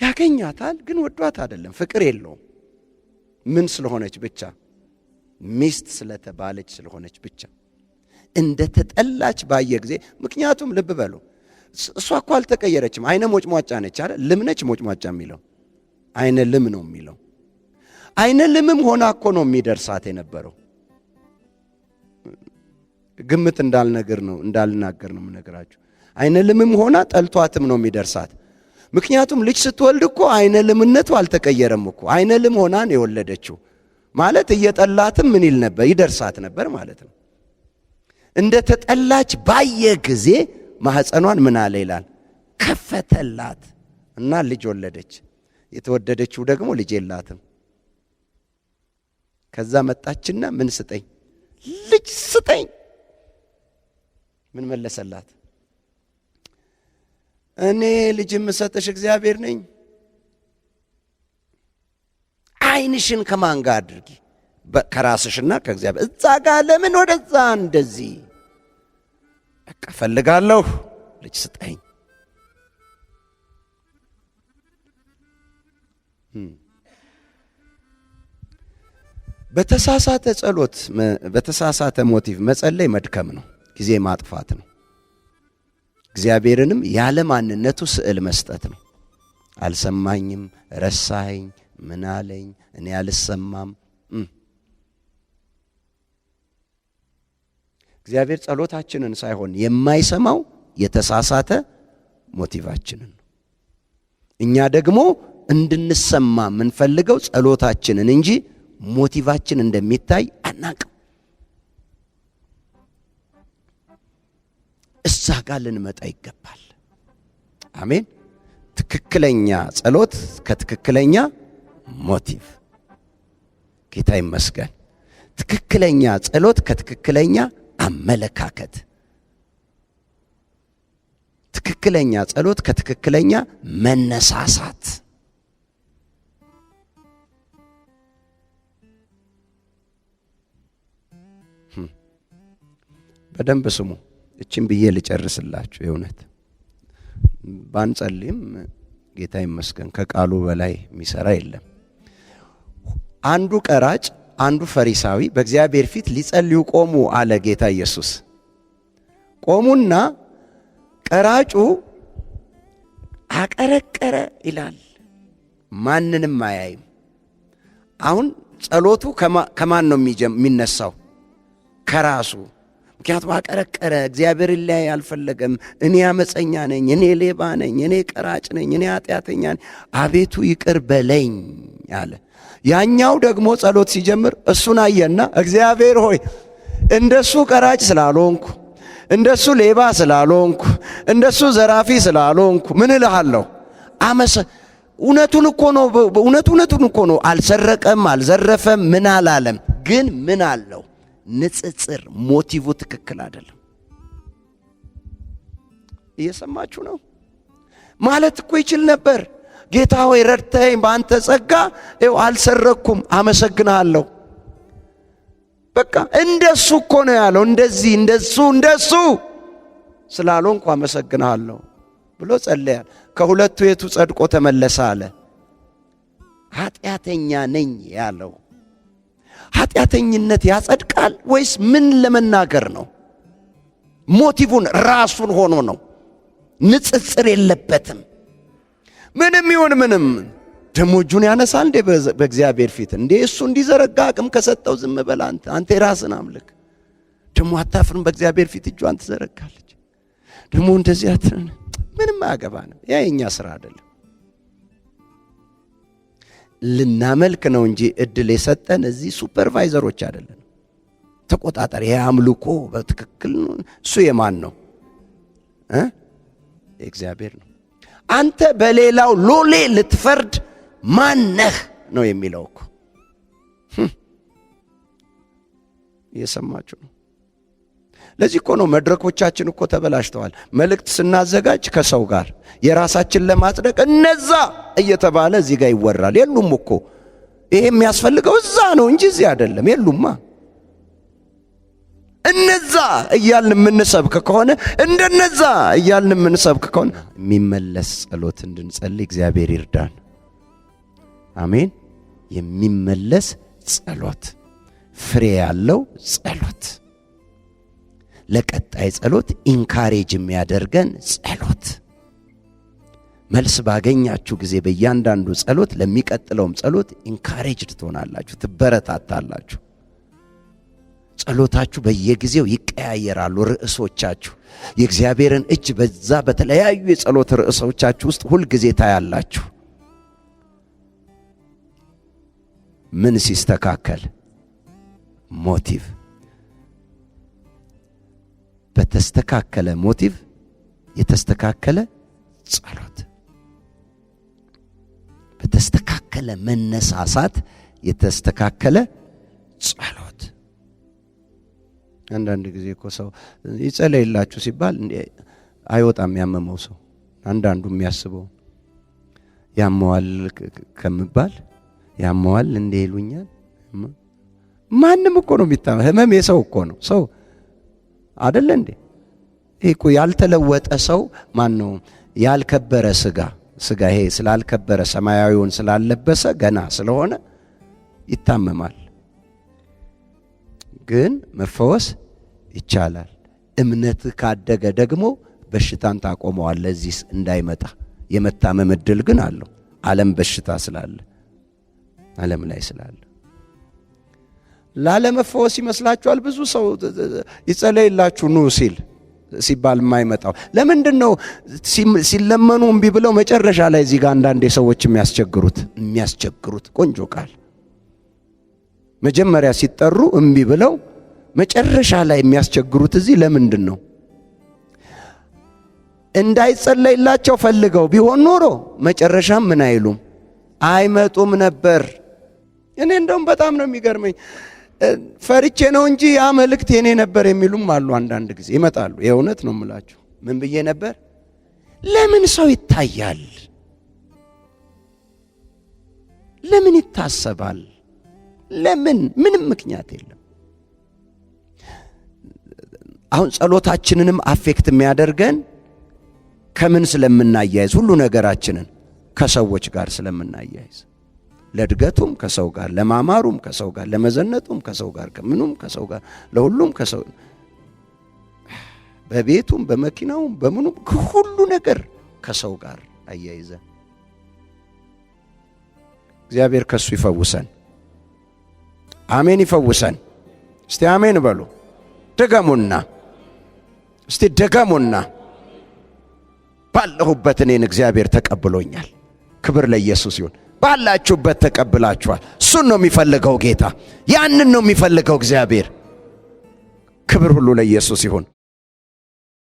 ያገኛታል ግን ወዷት አይደለም። ፍቅር የለውም። ምን ስለሆነች ብቻ? ሚስት ስለተባለች ስለሆነች ብቻ እንደ ተጠላች ባየ ጊዜ። ምክንያቱም ልብ በሉ፣ እሷ እኮ አልተቀየረችም። አይነ ሞጭሟጫ ነች አይደል? ልም ነች። ሞጭሟጫ የሚለው አይነ ልም ነው የሚለው። አይነ ልምም ሆና እኮ ነው የሚደርሳት የነበረው። ግምት እንዳልናገር ነው የምነግራችሁ። አይነ ልምም ሆና ጠልቷትም ነው የሚደርሳት። ምክንያቱም ልጅ ስትወልድ እኮ አይነ ልምነቱ አልተቀየረም እኮ። አይነ ልም ሆና ነው የወለደችው ማለት እየጠላትም ምን ይል ነበር? ይደርሳት ነበር ማለት ነው። እንደ ተጠላች ባየ ጊዜ ማህፀኗን ምን አለ ይላል? ከፈተላት እና ልጅ ወለደች። የተወደደችው ደግሞ ልጅ የላትም። ከዛ መጣችና ምን ስጠኝ፣ ልጅ ስጠኝ። ምን መለሰላት? እኔ ልጅ የምሰጥሽ እግዚአብሔር ነኝ። ዓይንሽን ከማን ጋር አድርጊ? ከራስሽና ከእግዚአብሔር። እዛ ጋር ለምን ወደዛ እንደዚህ? በቃ ፈልጋለሁ፣ ልጅ ስጠኝ። በተሳሳተ ጸሎት፣ በተሳሳተ ሞቲቭ መጸለይ መድከም ነው፣ ጊዜ ማጥፋት ነው። እግዚአብሔርንም ያለ ማንነቱ ስዕል መስጠት ነው። አልሰማኝም፣ ረሳኸኝ፣ ምን አለኝ፣ እኔ አልሰማም። እግዚአብሔር ጸሎታችንን ሳይሆን የማይሰማው የተሳሳተ ሞቲቫችንን ነው። እኛ ደግሞ እንድንሰማ የምንፈልገው ጸሎታችንን እንጂ ሞቲቫችን እንደሚታይ አናቅም። እዛ ጋር ልንመጣ ይገባል። አሜን። ትክክለኛ ጸሎት ከትክክለኛ ሞቲቭ። ጌታ ይመስገን። ትክክለኛ ጸሎት ከትክክለኛ አመለካከት፣ ትክክለኛ ጸሎት ከትክክለኛ መነሳሳት። በደንብ ስሙ። እችን ብዬ ልጨርስላችሁ። የእውነት ባንጸልይም ጌታ ይመስገን ከቃሉ በላይ የሚሰራ የለም። አንዱ ቀራጭ አንዱ ፈሪሳዊ በእግዚአብሔር ፊት ሊጸልዩ ቆሙ አለ ጌታ ኢየሱስ። ቆሙና ቀራጩ አቀረቀረ ይላል፣ ማንንም አያይም። አሁን ጸሎቱ ከማን ነው የሚነሳው? ከራሱ። ምክንያቱም አቀረቀረ። እግዚአብሔርን ላይ አልፈለገም። እኔ አመፀኛ ነኝ፣ እኔ ሌባ ነኝ፣ እኔ ቀራጭ ነኝ፣ እኔ ኃጢአተኛ ነኝ፣ አቤቱ ይቅር በለኝ አለ። ያኛው ደግሞ ጸሎት ሲጀምር እሱን አየና እግዚአብሔር ሆይ እንደሱ ቀራጭ ስላልሆንኩ፣ እንደሱ ሌባ ስላልሆንኩ፣ እንደሱ ዘራፊ ስላልሆንኩ ምን እልሃለሁ? እውነቱን እኮ ነው። አልሰረቀም፣ አልዘረፈም፣ ምን አላለም። ግን ምን አለው? ንጽጽር። ሞቲቭ ትክክል አይደለም። እየሰማችሁ ነው? ማለት እኮ ይችል ነበር። ጌታ ሆይ ረድተኸኝ በአንተ ጸጋ አልሰረኩም፣ አመሰግንሃለሁ። በቃ እንደሱ እኮ ነው ያለው። እንደሱ ስላልሆንኩ አመሰግንሃለሁ ብሎ ጸለያል። ከሁለቱ የቱ ጸድቆ ተመለሰ አለ? ኃጢአተኛ ነኝ ያለው። ኃጢአተኝነት ያጸድቃል ወይስ ምን ለመናገር ነው? ሞቲቭን ራሱን ሆኖ ነው። ንጽጽር የለበትም። ምንም ይሁን ምንም ደሞ እጁን ያነሳል እንዴ በእግዚአብሔር ፊት? እንዴ እሱ እንዲዘረጋ አቅም ከሰጠው ዝም በል አንተ ራስን አምልክ። ደሞ አታፍርም? በእግዚአብሔር ፊት እጇን ትዘረጋለች። ደሞ እንደዚህ ምንም አያገባንም። ያ የኛ ስራ አይደለም። ልናመልክ ነው እንጂ እድል የሰጠን እዚህ ሱፐርቫይዘሮች አይደለም። ተቆጣጣሪ። ይሄ አምልኮ በትክክል እሱ የማን ነው? እግዚአብሔር ነው። አንተ በሌላው ሎሌ ልትፈርድ ማን ነህ ነው የሚለው እኮ። እየሰማችሁ ነው? ለዚህ እኮ ነው መድረኮቻችን እኮ ተበላሽተዋል። መልእክት ስናዘጋጅ ከሰው ጋር የራሳችን ለማጽደቅ እነዛ እየተባለ እዚህ ጋር ይወራል። የሉም እኮ ይሄ የሚያስፈልገው እዛ ነው እንጂ እዚህ አይደለም። የሉማ። እነዛ እያልን የምንሰብክ ከሆነ እንደነዛ እያልን የምንሰብክ ከሆነ የሚመለስ ጸሎት እንድንጸልይ እግዚአብሔር ይርዳን። አሜን። የሚመለስ ጸሎት፣ ፍሬ ያለው ጸሎት፣ ለቀጣይ ጸሎት ኢንካሬጅ የሚያደርገን ጸሎት። መልስ ባገኛችሁ ጊዜ በእያንዳንዱ ጸሎት ለሚቀጥለውም ጸሎት ኢንካሬጅድ ትሆናላችሁ፣ ትበረታታላችሁ። ጸሎታችሁ በየጊዜው ይቀያየራሉ። ርዕሶቻችሁ የእግዚአብሔርን እጅ በዛ በተለያዩ የጸሎት ርዕሶቻችሁ ውስጥ ሁል ጊዜ ታያላችሁ። ምን ሲስተካከል? ሞቲቭ። በተስተካከለ ሞቲቭ የተስተካከለ ጸሎት፣ በተስተካከለ መነሳሳት የተስተካከለ ጸሎት። አንዳንድ ጊዜ እኮ ሰው ይጸለይላችሁ ሲባል አይወጣም ያመመው ሰው። አንዳንዱ የሚያስበው ያመዋል ከምባል ያመዋል እንዴ ይሉኛል። ማንም እኮ ነው የሚታመም። ህመም የሰው እኮ ነው። ሰው አይደለ እንዴ? ይሄ እኮ ያልተለወጠ ሰው ማን ነው? ያልከበረ ስጋ ይሄ ስላልከበረ ሰማያዊውን ስላለበሰ ገና ስለሆነ ይታመማል። ግን መፈወስ ይቻላል። እምነት ካደገ ደግሞ በሽታን ታቆመዋለህ። እዚህ እንዳይመጣ የመታመም እድል ግን አለው። ዓለም በሽታ ስላለ ዓለም ላይ ስላለ ላለመፈወስ ይመስላችኋል? ብዙ ሰው ይጸለይላችሁ ኑ ሲባል የማይመጣው ለምንድን ነው? ሲለመኑ እምቢ ብለው መጨረሻ ላይ እዚህ ጋር አንዳንዴ ሰዎች የሚያስቸግሩት ቆንጆ ቃል መጀመሪያ ሲጠሩ እምቢ ብለው መጨረሻ ላይ የሚያስቸግሩት እዚህ ለምንድን ነው? እንዳይጸለይላቸው ፈልገው ቢሆን ኖሮ መጨረሻም ምን አይሉም አይመጡም ነበር። እኔ እንደውም በጣም ነው የሚገርመኝ። ፈርቼ ነው እንጂ ያ መልእክት የኔ ነበር የሚሉም አሉ። አንዳንድ ጊዜ ይመጣሉ። የእውነት ነው የምላችሁ። ምን ብዬ ነበር? ለምን ሰው ይታያል? ለምን ይታሰባል? ለምን? ምንም ምክንያት የለም። አሁን ጸሎታችንንም አፌክት የሚያደርገን ከምን ስለምናያይዝ? ሁሉ ነገራችንን ከሰዎች ጋር ስለምናያይዝ፣ ለእድገቱም ከሰው ጋር፣ ለማማሩም ከሰው ጋር፣ ለመዘነጡም ከሰው ጋር፣ ከምኑም ከሰው ጋር፣ ለሁሉም ከሰው፣ በቤቱም በመኪናውም በምኑም ሁሉ ነገር ከሰው ጋር አያይዘን እግዚአብሔር ከሱ ይፈውሰን። አሜን። ይፈውሰን። እስቲ አሜን በሉ። ድገሙና እስቲ ድገሙና ባለሁበት እኔን እግዚአብሔር ተቀብሎኛል። ክብር ለኢየሱስ ይሁን። ባላችሁበት ተቀብላችኋል። እሱን ነው የሚፈልገው ጌታ። ያንን ነው የሚፈልገው እግዚአብሔር። ክብር ሁሉ ለኢየሱስ ይሁን።